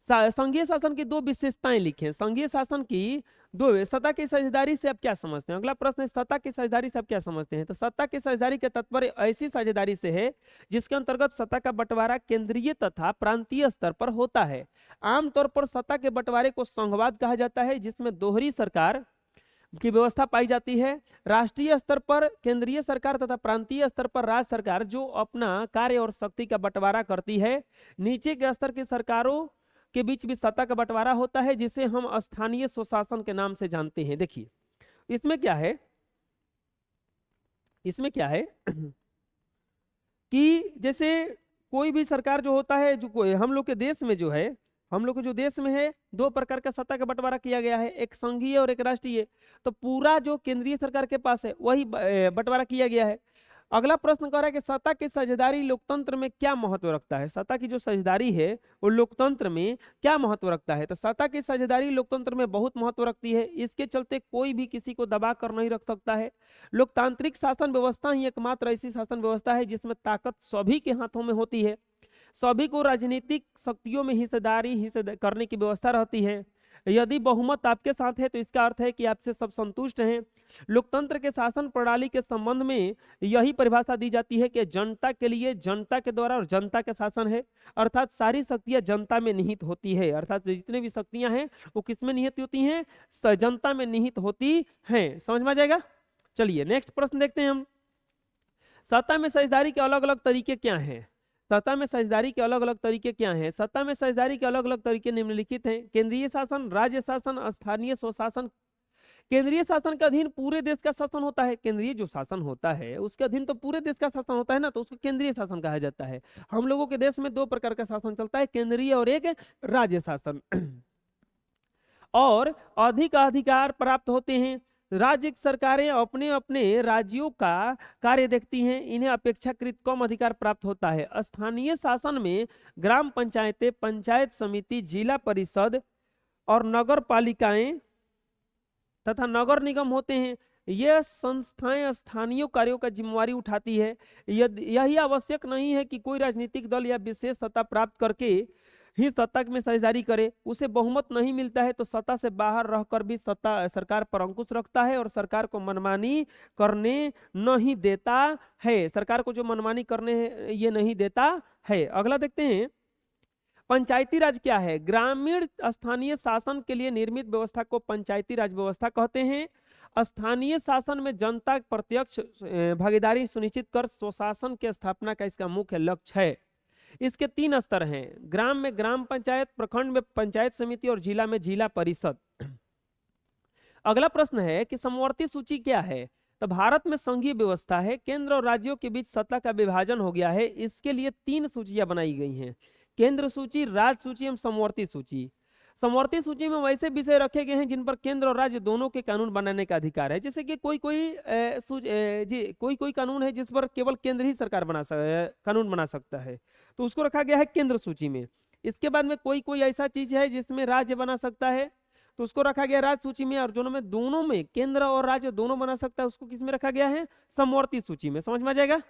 संघीय शासन की दो विशेषताएं लिखें। संघीय शासन की दो, सत्ता की साझेदारी से आप क्या समझते हैं? अगला प्रश्न है सत्ता की साझेदारी से आप क्या समझते हैं? तो सत्ता की साझेदारी के तात्पर्य ऐसी साझेदारी से है जिसके अंतर्गत सत्ता का बंटवारा केंद्रीय तथा प्रांतीय स्तर पर होता है। आमतौर पर सत्ता के बंटवारे को संघवाद कहा जाता है, जिसमें दोहरी सरकार की व्यवस्था पाई जाती है। राष्ट्रीय स्तर पर केंद्रीय सरकार तथा प्रांतीय स्तर पर राज्य सरकार जो अपना कार्य और शक्ति का बंटवारा करती है। नीचे के स्तर की सरकारों के बीच भी सत्ता का बंटवारा होता है, जिसे हम स्थानीय स्वशासन के नाम से जानते हैं। देखिए इसमें क्या है कि जैसे कोई भी सरकार जो होता है, जो हम लोग के देश में है दो प्रकार का सत्ता का बंटवारा किया गया है, एक संघीय और एक राष्ट्रीय। तो पूरा जो केंद्रीय सरकार के पास है वही बंटवारा किया गया है। अगला प्रश्न कह रहा है कि सत्ता की साझेदारी लोकतंत्र में क्या महत्व रखता है? सत्ता की जो साझेदारी है वो लोकतंत्र में क्या महत्व रखता है? तो सत्ता की साझेदारी लोकतंत्र में बहुत महत्व रखती है। इसके चलते कोई भी किसी को दबा कर नहीं रख सकता है। लोकतांत्रिक शासन व्यवस्था ही एकमात्र ऐसी शासन व्यवस्था है जिसमें ताकत सभी के हाथों में होती है। सभी को राजनीतिक शक्तियों में हिस्सेदारी करने की व्यवस्था रहती है। यदि बहुमत आपके साथ है तो इसका अर्थ है कि आपसे सब संतुष्ट हैं। लोकतंत्र के शासन प्रणाली के संबंध में यही परिभाषा दी जाती है कि जनता के लिए, जनता के द्वारा और जनता का शासन है, अर्थात सारी शक्तियां जनता में निहित होती है। अर्थात जितने भी शक्तियां हैं वो किसमें निहित होती हैं? जनता में निहित होती हैं। समझ में आ जाएगा? चलिए नेक्स्ट प्रश्न देखते हैं हम। सत्ता में साझेदारी के अलग अलग तरीके क्या हैं? सत्ता में साझेदारी के अलग अलग तरीके क्या हैं? सत्ता में साझेदारी के अलग अलग तरीके निम्नलिखित हैं। केंद्रीय शासन, राज्य शासन, स्थानीय स्वशासन। केंद्रीय शासन के अधीन पूरे देश का शासन होता है। केंद्रीय जो शासन होता है उसके अधीन तो पूरे देश का शासन होता है ना, तो उसको केंद्रीय शासन कहा जाता है। हम लोगों के देश में दो प्रकार का शासन चलता है, केंद्रीय और एक राज्य शासन। और अधिक अधिकार प्राप्त होते हैं। राज्य सरकारें अपने अपने राज्यों का कार्य देखती हैं, इन्हें अपेक्षाकृत कम अधिकार प्राप्त होता है। स्थानीय शासन में ग्राम पंचायतें, पंचायत समिति, जिला परिषद और नगर पालिकाएं तथा नगर निगम होते हैं। यह संस्थाएं स्थानीय कार्यों का जिम्मेवारी उठाती है। यही आवश्यक नहीं है कि कोई राजनीतिक दल या विशेष सत्ता प्राप्त करके ही सत्ता में साझेदारी करे। उसे बहुमत नहीं मिलता है तो सत्ता से बाहर रहकर भी सत्ता सरकार पर अंकुश रखता है और सरकार को मनमानी करने नहीं देता है। सरकार को जो मनमानी करने ये नहीं देता है। अगला देखते हैं। पंचायती राज क्या है? ग्रामीण स्थानीय शासन के लिए निर्मित व्यवस्था को पंचायती राज व्यवस्था कहते हैं। स्थानीय शासन में जनता प्रत्यक्ष भागीदारी सुनिश्चित कर स्वशासन की स्थापना का इसका मुख्य लक्ष्य है। इसके 3 स्तर हैं, ग्राम में ग्राम पंचायत, प्रखंड में पंचायत समिति और जिला में जिला परिषद। अगला प्रश्न है कि समवर्ती सूची क्या है? तो भारत में संघीय व्यवस्था है, केंद्र और राज्यों के बीच सत्ता का विभाजन हो गया है। इसके लिए 3 सूचियां बनाई गई हैं, केंद्र सूची, राज्य सूची एवं समवर्ती सूची। समवर्ती सूची में वैसे विषय रखे गए हैं जिन पर केंद्र और राज्य दोनों के कानून बनाने का अधिकार है। जैसे कि कोई कोई कानून है जिस पर केवल केंद्र ही सरकार कानून बना सकता है, तो उसको रखा गया है केंद्र सूची में। इसके बाद में कोई ऐसा चीज है जिसमें राज्य बना सकता है, तो उसको रखा गया राज्य सूची में। और दोनों में केंद्र और राज्य दोनों बना सकता है, उसको किसमें रखा गया है? समवर्ती सूची में। समझ में आ जाएगा।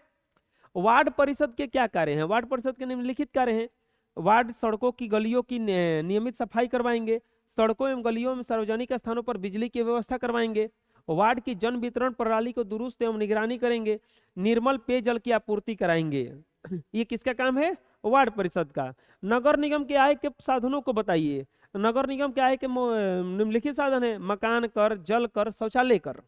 वार्ड परिषद के क्या कार्य हैं? वार्ड परिषद के निम्नलिखित कार्य हैं। वार्ड सड़कों की गलियों की नियमित सफाई करवाएंगे, सड़कों एवं गलियों में सार्वजनिक स्थानों पर बिजली की व्यवस्था करवाएंगे, वार्ड की जन वितरण प्रणाली को दुरुस्त एवं निगरानी करेंगे, निर्मल पेयजल की आपूर्ति कराएंगे। ये किसका काम है? वार्ड परिषद का। नगर निगम के आय के साधनों को बताइए। नगर निगम के आय के निम्नलिखित साधन है, मकान कर, जल कर, शौचालय कर।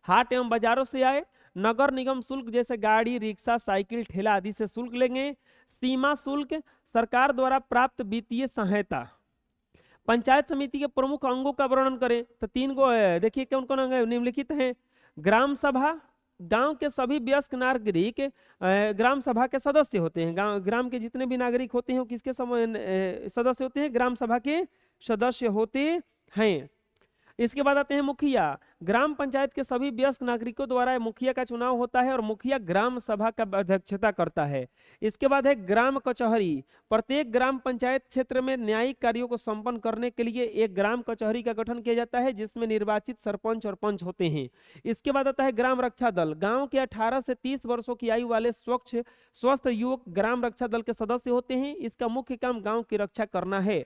हाट एवं बाजारों से आए, नगर निगम शुल्क जैसे गाड़ी, रिक्शा, साइकिल, ठेला आदि से शुल्क लेंगे। सीमा शुल्क, सरकार द्वारा प्राप्त वित्तीय सहायता। पंचायत समिति के प्रमुख अंगों का वर्णन करें, तो 3 को देखिए कौन कौन अंग निम्नलिखित हैं। ग्राम सभा, गांव के सभी वयस्क नागरिक ग्राम सभा के सदस्य होते हैं। ग्राम के जितने भी नागरिक होते हैं वो किसके सदस्य होते हैं? ग्राम सभा के सदस्य होते हैं। इसके बाद आते हैं मुखिया। ग्राम पंचायत के सभी वयस्क नागरिकों द्वारा मुखिया का चुनाव होता है और मुखिया ग्राम सभा का अध्यक्षता करता है। इसके बाद है ग्राम कचहरी। प्रत्येक ग्राम पंचायत क्षेत्र में न्यायिक कार्यों को संपन्न करने के लिए एक ग्राम कचहरी का गठन किया जाता है, जिसमें निर्वाचित सरपंच और पंच होते हैं। इसके बाद आता है ग्राम रक्षा दल। गाँव के 18 से 30 वर्षों की आयु वाले स्वस्थ युवक ग्राम रक्षा दल के सदस्य होते हैं। इसका मुख्य काम गाँव की रक्षा करना है।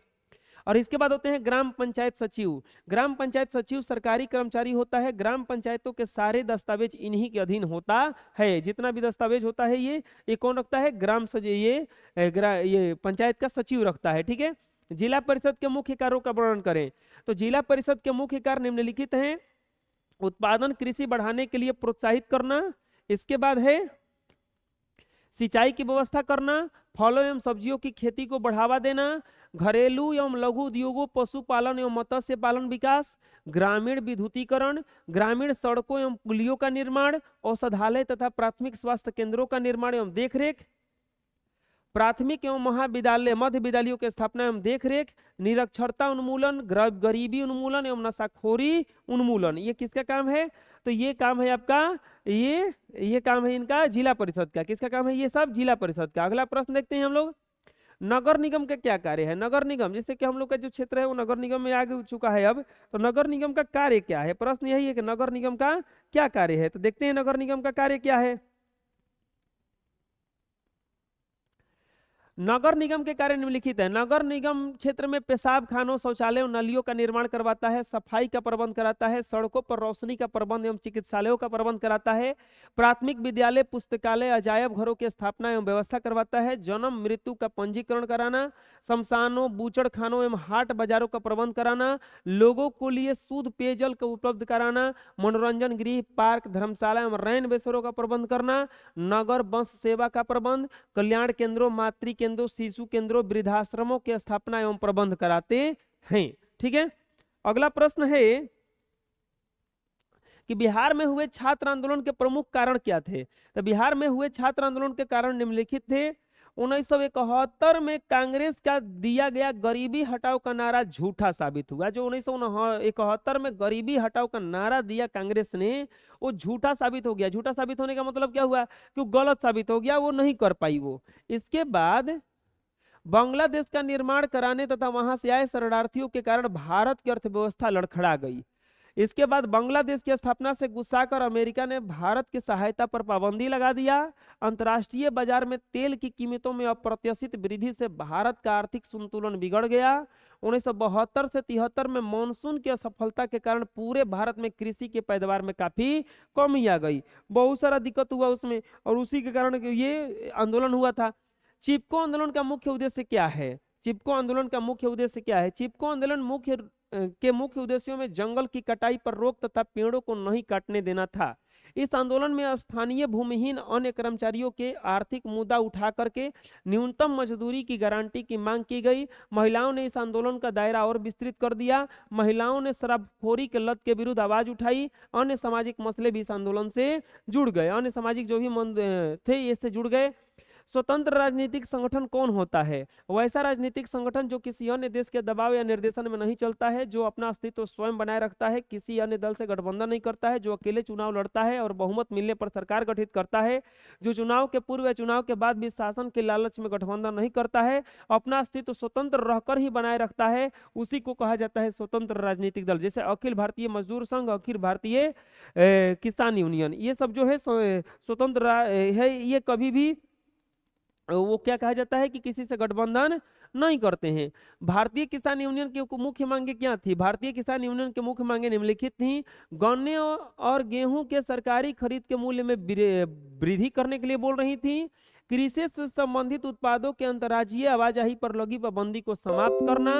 और इसके बाद होते हैं ग्राम पंचायत सचिव। ग्राम पंचायत सचिव सरकारी कर्मचारी होता है। ग्राम पंचायतों के सारे दस्तावेज इन्हीं के अधीन होता है। जितना भी दस्तावेज होता है ये कौन रखता है? ग्राम सचिव, ये पंचायत का सचिव रखता है। ठीक है। जिला परिषद के मुख्य कार्यों का वर्णन करें, तो जिला परिषद के मुख्य कार्य निम्नलिखित हैं। उत्पादन कृषि बढ़ाने के लिए प्रोत्साहित करना। इसके बाद है सिंचाई की व्यवस्था करना, फलों एवं सब्जियों की खेती को बढ़ावा देना, घरेलू एवं लघु उद्योगों, पशुपालन एवं मत्स्य पालन विकास, ग्रामीण विद्युतीकरण, ग्रामीण सड़कों एवं पुलियों का निर्माण, औषधालय तथा प्राथमिक स्वास्थ्य केंद्रों का निर्माण एवं देखरेख, प्राथमिक एवं महाविद्यालय मध्य विद्यालयों की स्थापना एवं देखरेख, निरक्षरता उन्मूलन, गरीबी उन्मूलन एवं नशाखोरी उन्मूलन। ये किसका काम है? तो ये काम है आपका, ये काम है इनका जिला परिषद का। किसका काम है? ये सब जिला परिषद का। अगला प्रश्न देखते हैं हम लोग, नगर निगम का क्या कार्य है? नगर निगम, जैसे कि हम लोग का जो क्षेत्र है वो नगर निगम में आ चुका है अब, तो नगर निगम का कार्य क्या है? प्रश्न यही है कि नगर निगम का क्या कार्य है। तो देखते हैं नगर निगम का कार्य क्या है। नगर निगम के कार्य निम्नलिखित है। नगर निगम क्षेत्र में पेशाब खानों, शौचालय और नलियों का निर्माण करवाता है, सफाई का प्रबंध कराता है, सड़कों पर रोशनी का प्रबंध एवं चिकित्सालयों का प्रबंध कराता है, प्राथमिक विद्यालय, पुस्तकालय, अजायब घरों की स्थापना एवं व्यवस्था करवाता है, जन्म मृत्यु का पंजीकरण कराना, शमशानों, बूचड़ खानों एवं हाट बाजारों का प्रबंध कराना, लोगों को लिए शुद्ध पेयजल का उपलब्ध कराना, मनोरंजन गृह, पार्क, धर्मशाला एवं रैन बसेरों का प्रबंध करना, नगर बस सेवा का प्रबंध, कल्याण केंद्रों, मातृ केंद्रों, शिशु केंद्रों, वृद्धाश्रमों की स्थापना एवं प्रबंध कराते हैं। ठीक है। अगला प्रश्न है कि बिहार में हुए छात्र आंदोलन के प्रमुख कारण क्या थे? तो बिहार में हुए छात्र आंदोलन के कारण निम्नलिखित थे। 1971 में कांग्रेस का दिया गया गरीबी हटाओ का नारा झूठा साबित हुआ। जो 1971 में गरीबी हटाओ का नारा दिया कांग्रेस ने, वो झूठा साबित हो गया। झूठा साबित होने का मतलब क्या हुआ? कि गलत साबित हो गया, वो नहीं कर पाई वो। इसके बाद बांग्लादेश का निर्माण कराने तथा वहां से आए शरणार्थियों के कारण भारत की अर्थव्यवस्था लड़खड़ा गई। इसके बाद बांग्लादेश की स्थापना से गुस्सा कर अमेरिका ने भारत की सहायता पर पाबंदी लगा दिया। अंतर्राष्ट्रीय बाजार में तेल की कीमतों में अप्रत्याशित वृद्धि से भारत का आर्थिक संतुलन बिगड़ गया। 1972 से 73 में मानसून की असफलता के कारण पूरे भारत में कृषि के पैदावार में काफी कमी आ गई। बहुत सारा दिक्कत हुआ उसमें, और उसी के कारण ये आंदोलन हुआ था। चिपको आंदोलन का मुख्य उद्देश्य क्या है? चिपको आंदोलन का मुख्य उद्देश्य क्या है? चिपको आंदोलन के मुख्य उद्देश्यों में जंगल की कटाई पर रोक तथा पेड़ों को नहीं काटने देना था। इस आंदोलन में स्थानीय भूमिहीन अन्य कर्मचारियों के आर्थिक मुद्दा उठा करके न्यूनतम मजदूरी की गारंटी की मांग की गई। महिलाओं ने इस आंदोलन का दायरा और विस्तृत कर दिया। महिलाओं ने शराबखोरी के लत के विरुद्ध आवाज उठाई। अन्य सामाजिक मसले भी इस आंदोलन से जुड़ गए। अन्य सामाजिक जो भी थे ये से जुड़ गए। स्वतंत्र राजनीतिक संगठन कौन होता है? वैसा राजनीतिक संगठन जो किसी अन्य देश के दबाव या निर्देशन में नहीं चलता है, जो अपना अस्तित्व स्वयं बनाए रखता है, किसी अन्य दल से गठबंधन नहीं करता है, जो अकेले चुनाव लड़ता है और बहुमत मिलने पर सरकार गठित करता है, जो चुनाव के पूर्व या चुनाव के बाद भी शासन के लालच में गठबंधन नहीं करता है, अपना अस्तित्व स्वतंत्र रहकर ही बनाए रखता है, उसी को कहा जाता है स्वतंत्र राजनीतिक दल। जैसे अखिल भारतीय मजदूर संघ, अखिल भारतीय किसान यूनियन, ये सब जो है स्वतंत्र है। ये कभी भी वो क्या कहा जाता है कि किसी से गठबंधन नहीं करते हैं। भारतीय किसान यूनियन की मुख्य मांगे क्या थी? भारतीय किसान यूनियन की मुख्य मांगे निम्नलिखित थी। गन्ने और गेहूं के सरकारी खरीद के मूल्य में वृद्धि करने के लिए बोल रही थी। कृषि से संबंधित उत्पादों के अंतर्राज्यीय आवाजाही पर लगी पाबंदी को समाप्त करना,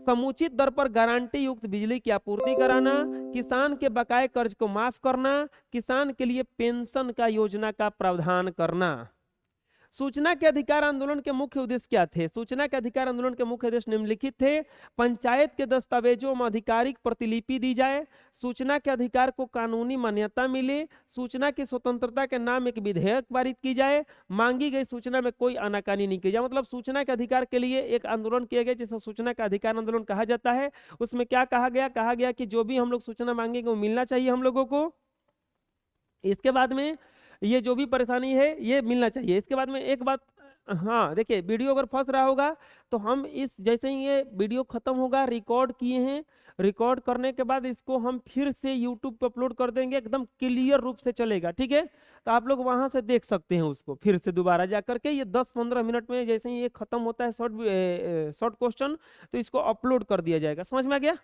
समुचित दर पर गारंटी युक्त बिजली की आपूर्ति कराना, किसान के बकाये कर्ज को माफ करना, किसान के लिए पेंशन का योजना का प्रावधान करना। सूचना के अधिकार आंदोलन के मुख्य उद्देश्य क्या थे? सूचना के अधिकार आंदोलन के मुख्य उद्देश्य निम्नलिखित थे। पंचायत के दस्तावेजों में आधिकारिक प्रतिलिपि दी जाए, सूचना के अधिकार को कानूनी मान्यता मिले, सूचना की स्वतंत्रता के नाम एक विधेयक पारित की जाए, मांगी गई सूचना में कोई आनाकानी नहीं की जाए। मतलब सूचना के अधिकार के लिए एक आंदोलन किया गया जिसे सूचना का अधिकार आंदोलन कहा जाता है। उसमें क्या कहा गया? कहा गया कि जो भी हम लोग सूचना मांगेंगे वो मिलना चाहिए हम लोगों को। इसके बाद में ये जो भी परेशानी है ये मिलना चाहिए। इसके बाद में एक बात, हाँ देखिए, वीडियो अगर फंस रहा होगा तो हम इस जैसे ही ये वीडियो खत्म होगा, रिकॉर्ड किए हैं, रिकॉर्ड करने के बाद इसको हम फिर से यूट्यूब पे अपलोड कर देंगे, एकदम क्लियर रूप से चलेगा, ठीक है? तो आप लोग वहां से देख सकते हैं उसको फिर से दोबारा जा करके। ये 10-15 मिनट में जैसे ही ये खत्म होता है शॉर्ट क्वेश्चन, तो इसको अपलोड कर दिया जाएगा। समझ में आ गया?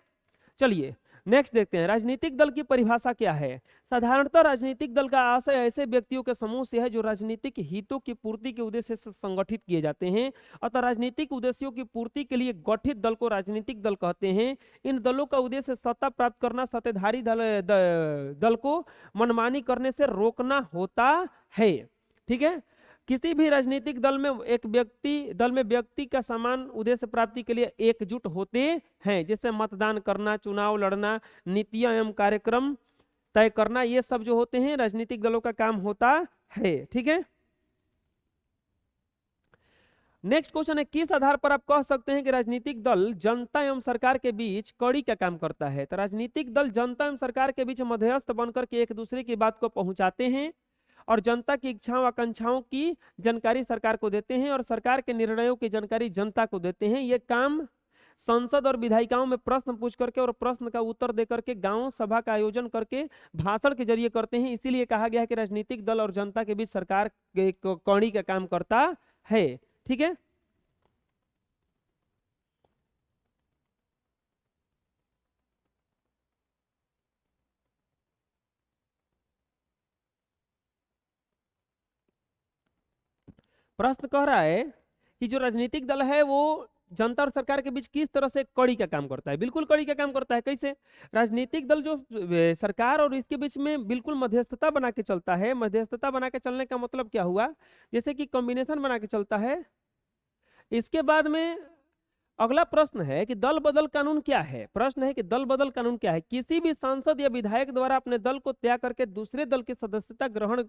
चलिए नेक्स्ट देखते हैं, राजनीतिक दल की परिभाषा क्या है? साधारणतः राजनीतिक दल का आशय ऐसे व्यक्तियों के समूह से है जो राजनीतिक हितों की पूर्ति के उद्देश्य से संगठित किए जाते हैं। अतः राजनीतिक उद्देश्यों की पूर्ति के लिए गठित दल को राजनीतिक दल कहते हैं। इन दलों का उद्देश्य सत्ता प्राप्त करना, सत्ताधारी दल को मनमानी करने से रोकना होता है, ठीक है? किसी भी राजनीतिक दल में व्यक्ति का समान उद्देश्य प्राप्ति के लिए एकजुट होते हैं, जैसे मतदान करना, चुनाव लड़ना, नीतियां एवं कार्यक्रम तय करना, ये सब जो होते हैं राजनीतिक दलों का काम होता है, ठीक है? नेक्स्ट क्वेश्चन है, किस आधार पर आप कह सकते हैं कि राजनीतिक दल जनता एवं सरकार के बीच कड़ी का काम करता है? तो राजनीतिक दल जनता एवं सरकार के बीच मध्यस्थ बनकर के एक दूसरे की बात को पहुंचाते हैं और जनता की इच्छाओं आकांक्षाओं की जानकारी सरकार को देते हैं और सरकार के निर्णयों की जानकारी जनता को देते हैं। ये काम संसद और विधायिकाओं में प्रश्न पूछ करके और प्रश्न का उत्तर दे करके, गांव सभा का आयोजन करके, भाषण के जरिए करते हैं। इसीलिए कहा गया है कि राजनीतिक दल और जनता के बीच सरकार कड़ी का काम करता है, ठीक है? प्रश्न कह रहा है कि जो राजनीतिक दल है वो जनता और सरकार के बीच किस तरह से कड़ी का काम करता है? बिल्कुल कड़ी का काम करता है। कैसे? राजनीतिक दल जो सरकार और इसके बीच में बिल्कुल मध्यस्थता बना के चलता है। मध्यस्थता बना के चलने का मतलब क्या हुआ? जैसे कि कॉम्बिनेशन बना के चलता है। इसके बाद में अगला प्रश्न है कि दल बदल कानून क्या है? प्रश्न है कि दल बदल कानून क्या है? किसी भी सांसद या विधायक द्वारा अपने दल को त्याग करके दूसरे दल की सदस्यता ग्रहण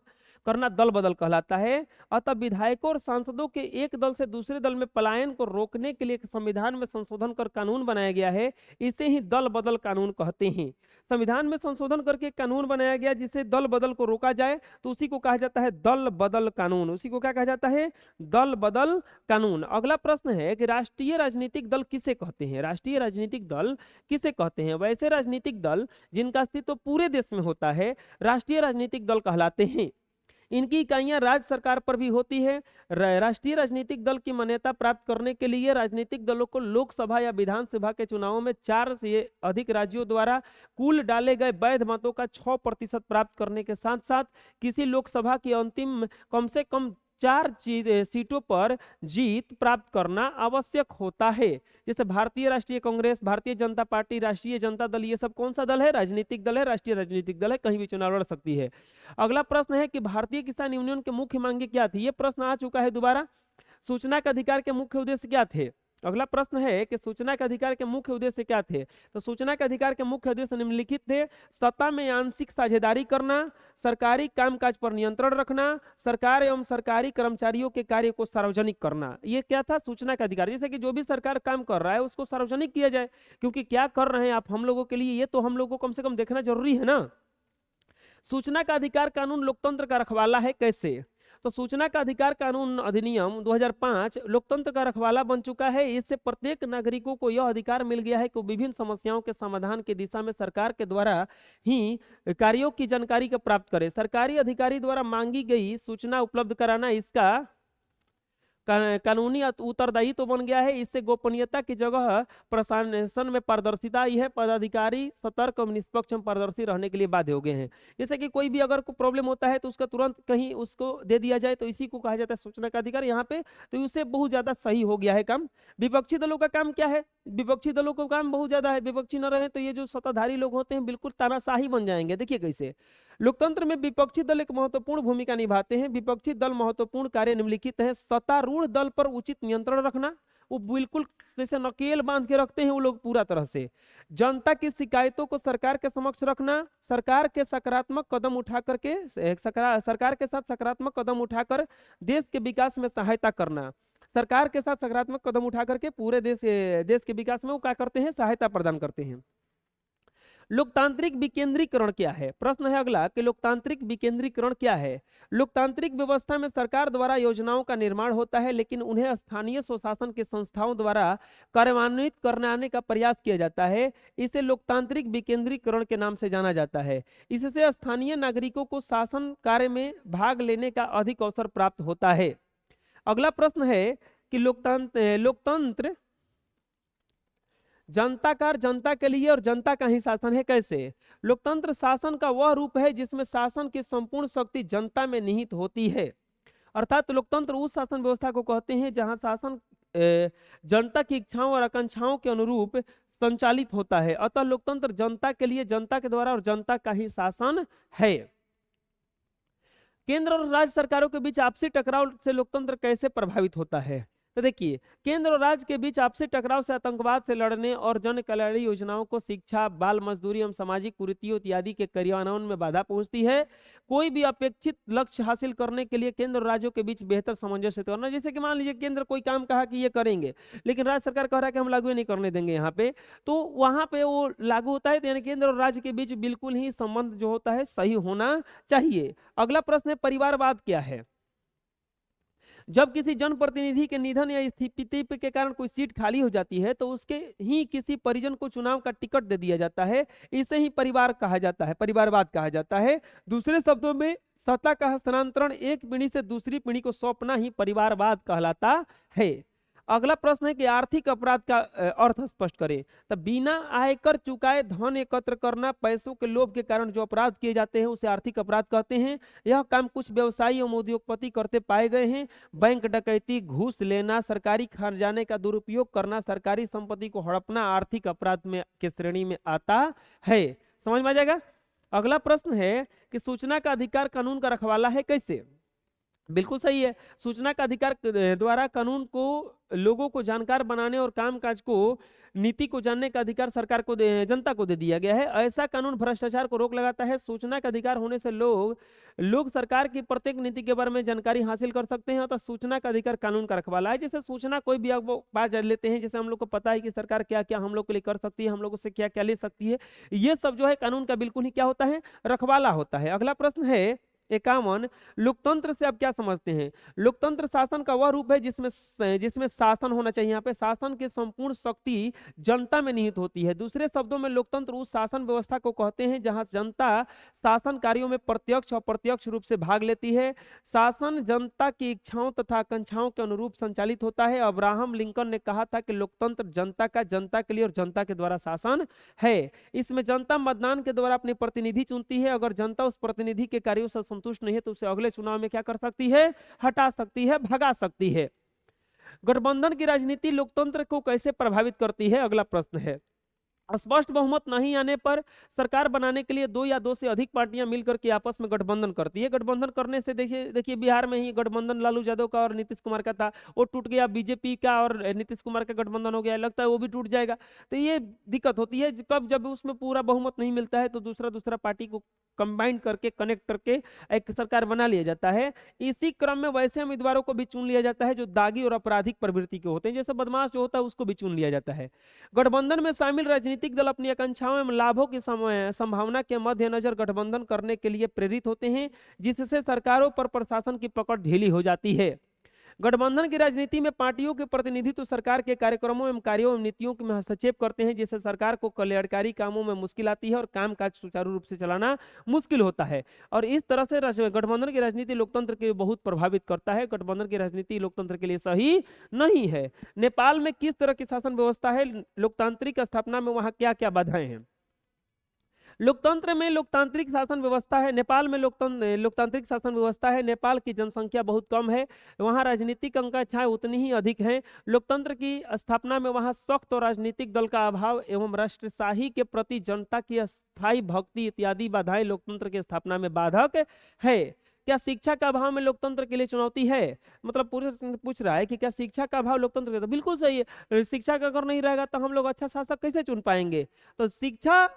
करना दल बदल कहलाता है। अतः विधायकों और सांसदों के एक दल से दूसरे दल में पलायन को रोकने के लिए संविधान में संशोधन कर कानून बनाया गया है। इसे ही दल बदल कानून कहते हैं। संविधान में संशोधन करके कानून बनाया गया जिससे दल बदल को रोका जाए, तो उसी को कहा जाता है दल बदल कानून। उसी को क्या कहा जाता है? दल बदल कानून। अगला प्रश्न है कि राष्ट्रीय राजनीतिक दल किसे कहते हैं? राष्ट्रीय राजनीतिक दल किसे कहते हैं? वैसे राजनीतिक दल जिनका अस्तित्व पूरे देश में होता है राष्ट्रीय राजनीतिक दल कहलाते हैं। इनकी इकाइयां राज्य सरकार पर भी होती है। राष्ट्रीय राजनीतिक दल की मान्यता प्राप्त करने के लिए राजनीतिक दलों को लोकसभा या विधानसभा के चुनावों में 4 से अधिक राज्यों द्वारा कुल डाले गए वैध मतों का 6% प्राप्त करने के साथ साथ किसी लोकसभा की अंतिम कम से कम 4 सीटों पर जीत प्राप्त करना आवश्यक होता है। जैसे भारतीय राष्ट्रीय कांग्रेस, भारतीय जनता पार्टी, राष्ट्रीय जनता दल, ये सब कौन सा दल है? राजनीतिक दल है, राष्ट्रीय राजनीतिक दल है, कहीं भी चुनाव लड़ सकती है। अगला प्रश्न है कि भारतीय किसान यूनियन की मुख्य मांगे क्या थी? ये प्रश्न आ चुका है दोबारा। सूचना के अधिकार के मुख्य उद्देश्य क्या थे? अगला प्रश्न है कि सूचना के अधिकार के मुख्य उद्देश्य क्या थे? तो सूचना के अधिकार के मुख्य उद्देश्य निम्नलिखित थे: सत्ता में आंशिक साझेदारी करना, सरकारी कामकाज पर नियंत्रण रखना, सरकार एवं सरकारी कर्मचारियों के कार्य को सार्वजनिक करना। ये क्या था? सूचना का अधिकार। जैसे कि जो भी सरकार काम कर रहा है उसको सार्वजनिक किया जाए, क्योंकि क्या कर रहे हैं आप हम लोगों के लिए, ये तो हम लोगों को कम से कम देखना जरूरी है ना। सूचना का अधिकार कानून लोकतंत्र का रखवाला है। कैसे? तो सूचना का अधिकार कानून अधिनियम 2005 लोकतंत्र का रखवाला बन चुका है। इससे प्रत्येक नागरिकों को यह अधिकार मिल गया है कि विभिन्न समस्याओं के समाधान की दिशा में सरकार के द्वारा ही कार्यों की जानकारी को प्राप्त करे। सरकारी अधिकारी द्वारा मांगी गई सूचना उपलब्ध कराना इसका कानूनी उत्तरदायित्व तो बन गया है। इससे गोपनीयता की जगह प्रशासन में पारदर्शिता आई है। पदाधिकारी सतर्क और निष्पक्ष पारदर्शी रहने के लिए बाध्य हो गए हैं। जैसे कि कोई भी अगर कोई प्रॉब्लम होता है तो उसका तुरंत कहीं उसको दे दिया जाए, तो इसी को कहा जाता है सूचना का अधिकार यहाँ पे। तो उससे बहुत ज्यादा सही हो गया है काम। विपक्षी दलों का काम क्या है? विपक्षी दलों का काम बहुत ज्यादा है। विपक्षी न रहे तो ये जो सत्ताधारी लोग होते हैं बिल्कुल तानाशाही बन जाएंगे। देखिए कैसे लोकतंत्र में विपक्षी दल एक महत्वपूर्ण भूमिका निभाते हैं। विपक्षी दल महत्वपूर्ण कार्य निम्नलिखित है: सत्तारूढ़ दल पर उचित नियंत्रण रखना, वो बिल्कुल जैसे नकेल बांध के रखते हैं वो लोग पूरा तरह से। जनता की शिकायतों को सरकार के समक्ष रखना, सरकार के सकारात्मक कदम उठा करके सरकार के साथ सकारात्मक कदम उठाकर देश के विकास में सहायता करना। सरकार के साथ सकारात्मक कदम उठा करके पूरे देश के विकास में वो क्या करते हैं? सहायता प्रदान करते हैं। लोकतांत्रिक विकेंद्रीकरण क्या है? प्रश्न है अगला कि लोकतांत्रिक विकेंद्रीकरण क्या है? लोकतांत्रिक व्यवस्था में सरकार द्वारा योजनाओं का निर्माण होता है, लेकिन उन्हें स्थानीय स्वशासन के संस्थाओं द्वारा कार्यान्वित कराने का प्रयास किया जाता है। इसे लोकतांत्रिक विकेंद्रीकरण के नाम से जाना जाता है। इससे स्थानीय नागरिकों को शासन कार्य में भाग लेने का अधिक अवसर प्राप्त होता है। अगला प्रश्न है कि लोकतंत्र जनता का, जनता के लिए और जनता का ही शासन है। कैसे? लोकतंत्र शासन का वह रूप है जिसमें शासन की संपूर्ण शक्ति जनता में निहित होती है। अर्थात लोकतंत्र उस शासन व्यवस्था को कहते हैं जहां शासन जनता की इच्छाओं और आकांक्षाओं के अनुरूप संचालित होता है। अतः लोकतंत्र जनता के लिए, जनता के द्वारा और जनता का ही शासन है। केंद्र और राज्य सरकारों के बीच आपसी टकराव से लोकतंत्र कैसे प्रभावित होता है? तो देखिए, केंद्र और राज्य के बीच आपसी टकराव से आतंकवाद से लड़ने और जन कल्याणी योजनाओं को, शिक्षा, बाल मजदूरी एवं सामाजिक कुरीतियों इत्यादि के क्रियान्वयन में बाधा पहुंचती है। कोई भी अपेक्षित लक्ष्य हासिल करने के लिए केंद्र और राज्यों के बीच बेहतर सामंजस्य करना। जैसे कि मान लीजिए केंद्र कोई काम कहा कि ये करेंगे, लेकिन राज्य सरकार कह रहा है कि हम लागू नहीं करने देंगे यहाँ पे, तो वहां पे वो लागू होता है। तो यानी केंद्र और राज्य के बीच बिल्कुल ही संबंध जो होता है सही होना चाहिए। अगला प्रश्न है परिवारवाद क्या है? जब किसी जनप्रतिनिधि के निधन या इस्तीफे के कारण कोई सीट खाली हो जाती है तो उसके ही किसी परिजन को चुनाव का टिकट दे दिया जाता है। इसे ही परिवार कहा जाता है, परिवारवाद कहा जाता है। दूसरे शब्दों में सत्ता का हस्तांतरण एक पीढ़ी से दूसरी पीढ़ी को सौंपना ही परिवारवाद कहलाता है। अगला प्रश्न है कि आर्थिक अपराध का अर्थ स्पष्ट करें। तब बिना आयकर चुकाए धन एकत्र करना, पैसों के लोभ के कारण जो अपराध किए जाते हैं उसे आर्थिक अपराध कहते हैं। यह काम कुछ व्यवसायी एवं उद्योगपति करते पाए गए हैं। बैंक डकैती, घूस लेना, सरकारी खजाने का दुरुपयोग करना, सरकारी संपत्ति को हड़पना आर्थिक अपराध में के श्रेणी में आता है। समझ में आ जाएगा। अगला प्रश्न है कि सूचना का अधिकार कानून का रखवाला है। कैसे? बिल्कुल सही है। सूचना का अधिकार द्वारा कानून को लोगों को जानकार बनाने और कामकाज को, नीति को जानने का अधिकार सरकार को जनता को दे दिया गया है। ऐसा कानून भ्रष्टाचार को रोक लगाता है। सूचना का अधिकार होने से लोग सरकार की प्रत्येक नीति के बारे में जानकारी हासिल कर सकते हैं। तो सूचना का अधिकार कानून का रखवाला है। जैसे सूचना कोई भी बात लेते हैं, जैसे हम लोग को पता है कि सरकार क्या क्या हम लोग के लिए कर सकती है, हम लोगों से क्या क्या ले सकती है, ये सब जो है कानून का बिल्कुल ही क्या होता है? रखवाला होता है। अगला प्रश्न है 51, लोकतंत्र से आप क्या समझते हैं? लोकतंत्र शासन का वह रूप है जिसमें शासन होना चाहिए। यहाँ पे शासन की संपूर्ण शक्ति जनता में निहित होती है। दूसरे शब्दों में लोकतंत्र उस शासन व्यवस्था को कहते हैं जहां जनता शासन कार्यों में प्रत्यक्ष और अप्रत्यक्ष रूप से भाग लेती है। शासन जनता की इच्छाओं तथा आकांक्षाओं के अनुरूप संचालित होता है। अब्राहम लिंकन ने कहा था कि लोकतंत्र जनता का, जनता के लिए और जनता के द्वारा शासन है। इसमें जनता मतदान के द्वारा अपने प्रतिनिधि चुनती है। अगर जनता उस प्रतिनिधि के कार्यों से संतुष्ट नहीं है तो उसे अगले चुनाव में क्या कर सकती है, हटा सकती है, भगा सकती है। गठबंधन की राजनीति लोकतंत्र को कैसे प्रभावित करती है, अगला प्रश्न है। स्पष्ट बहुमत नहीं आने पर सरकार बनाने के लिए दो या दो से अधिक पार्टियां मिलकर के आपस में गठबंधन करती है। गठबंधन करने से देखिए देखिए बिहार में ही गठबंधन लालू यादव का और नीतीश कुमार का था, वो टूट गया। बीजेपी का और नीतीश कुमार का गठबंधन हो गया, लगता है वो भी टूट जाएगा। तो ये दिक्कत होती है कब, जब उसमें पूरा बहुमत नहीं मिलता है तो दूसरा दूसरा पार्टी को कंबाइन करके, कनेक्ट करके एक सरकार बना लिया जाता है। इसी क्रम में वैसे उम्मीदवारों को भी चुन लिया जाता है जो दागी और आपराधिक प्रवृत्ति के होते हैं, जैसे बदमाश जो होता है उसको भी चुन लिया जाता है। गठबंधन में शामिल राजनीतिक दल अपनी आकांक्षाओं एवं लाभों की संभावना के मद्देनजर गठबंधन करने के लिए प्रेरित होते हैं, जिससे सरकारों पर प्रशासन की पकड़ ढीली हो जाती है। गठबंधन की राजनीति में पार्टियों के प्रतिनिधित्व सरकार के कार्यक्रमों एवं कार्यों एवं नीतियों में हस्तक्षेप करते हैं, जिससे सरकार को कल्याणकारी कामों में मुश्किल आती है और कामकाज सुचारू रूप से चलाना मुश्किल होता है। और इस तरह से गठबंधन की राजनीति लोकतंत्र के बहुत प्रभावित करता है। गठबंधन की राजनीति लोकतंत्र के लिए सही नहीं है। नेपाल में किस तरह की शासन व्यवस्था है, लोकतांत्रिक स्थापना में वहां क्या क्या बाधाएं हैं? लोकतंत्र में लोकतांत्रिक शासन व्यवस्था है, नेपाल में लोकतांत्रिक शासन व्यवस्था है। नेपाल की जनसंख्या बहुत कम है, वहाँ राजनीतिक आकांक्षाएं उतनी ही अधिक हैं। लोकतंत्र की स्थापना में वहाँ सख्त और राजनीतिक दल का अभाव एवं राष्ट्रशाही के प्रति जनता की अस्थायी भक्ति इत्यादि बाधाएं लोकतंत्र की स्थापना में बाधक है। क्या शिक्षा का अभाव में लोकतंत्र के लिए चुनौती है? मतलब पूरे पूछ रहा है कि क्या शिक्षा का अभाव लोकतंत्र के लिए? तो बिल्कुल सही है। शिक्षा का अगर नहीं रहेगा तो हम लोग अच्छा शासक कैसे चुन पाएंगे? तो शिक्षा,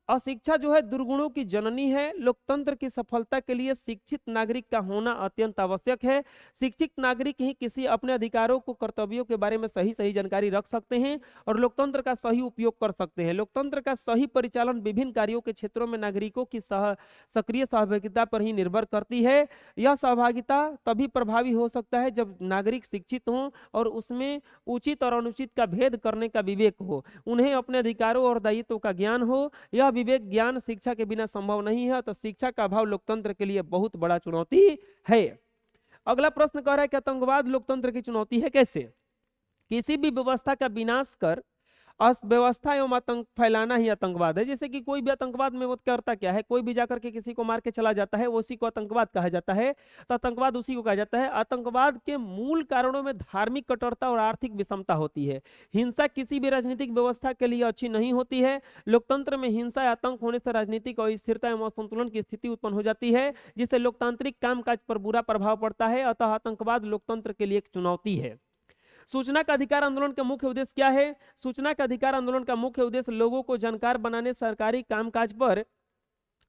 अशिक्षा जो है दुर्गुणों की जननी है। लोकतंत्र की सफलता के लिए शिक्षित नागरिक का होना अत्यंत आवश्यक है। शिक्षित नागरिक ही किसी अपने अधिकारों को, कर्तव्यों के बारे में सही सही जानकारी रख सकते हैं और लोकतंत्र का सही उपयोग कर सकते हैं। लोकतंत्र का सही परिचालन विभिन्न कार्यों के क्षेत्रों में नागरिकों की सक्रिय सहभागिता पर ही निर्भर करती है। यह सहभागिता तभी प्रभावी हो सकता है जब नागरिक शिक्षित हों और उसमें उचित और अनुचित का भेद करने का विवेक हो, उन्हें अपने अधिकारों और दायित्वों का ज्ञान हो। यह विवेक ज्ञान शिक्षा के बिना संभव नहीं है, तो शिक्षा का अभाव लोकतंत्र के लिए बहुत बड़ा चुनौती है। अगला प्रश्न कह रहा है कि आतंकवाद लोकतंत्र की चुनौती है कैसे? किसी भी व्यवस्था का विनाश कर अव्यवस्था एवं आतंक फैलाना ही आतंकवाद है। जैसे कि कोई भी आतंकवाद में वो करता क्या है, कोई भी जाकर के किसी को मार के चला जाता है, वो उसी को आतंकवाद कहा जाता है। तो आतंकवाद उसी को कहा जाता है। आतंकवाद के मूल कारणों में धार्मिक कट्टरता और आर्थिक विषमता होती है। हिंसा किसी भी राजनीतिक व्यवस्था के लिए अच्छी नहीं होती है। लोकतंत्र में हिंसा या आतंक होने से राजनीतिक अस्थिरता एवं असंतुलन की स्थिति उत्पन्न हो जाती है, जिससे लोकतांत्रिक कामकाज पर बुरा प्रभाव पड़ता है। अतः आतंकवाद लोकतंत्र के लिए एक चुनौती है। सूचना का अधिकार आंदोलन का मुख्य उद्देश्य क्या है? सूचना का अधिकार आंदोलन का मुख्य उद्देश्य लोगों को जानकार बनाने, सरकारी कामकाज पर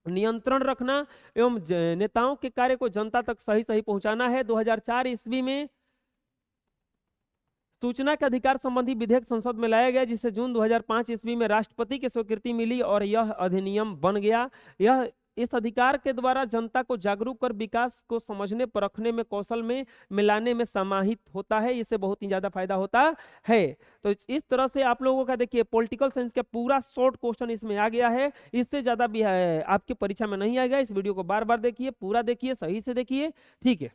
नियंत्रण रखना एवं नेताओं के कार्य को जनता तक सही सही पहुंचाना है। 2004 ईस्वी में सूचना के अधिकार संबंधी विधेयक संसद में लाया गया, जिसे जून 2005 ईस्वी में राष्ट्रपति की स्वीकृति मिली और यह अधिनियम बन गया। यह इस अधिकार के द्वारा जनता को जागरूक कर विकास को समझने, परखने में, कौशल में मिलाने में समाहित होता है। इससे बहुत ही ज्यादा फायदा होता है। तो इस तरह से आप लोगों का देखिए पॉलिटिकल साइंस का पूरा शॉर्ट क्वेश्चन इसमें आ गया है। इससे ज्यादा भी आपकी परीक्षा में नहीं आएगा। इस वीडियो को बार बार देखिए, पूरा देखिए, सही से देखिए, ठीक है।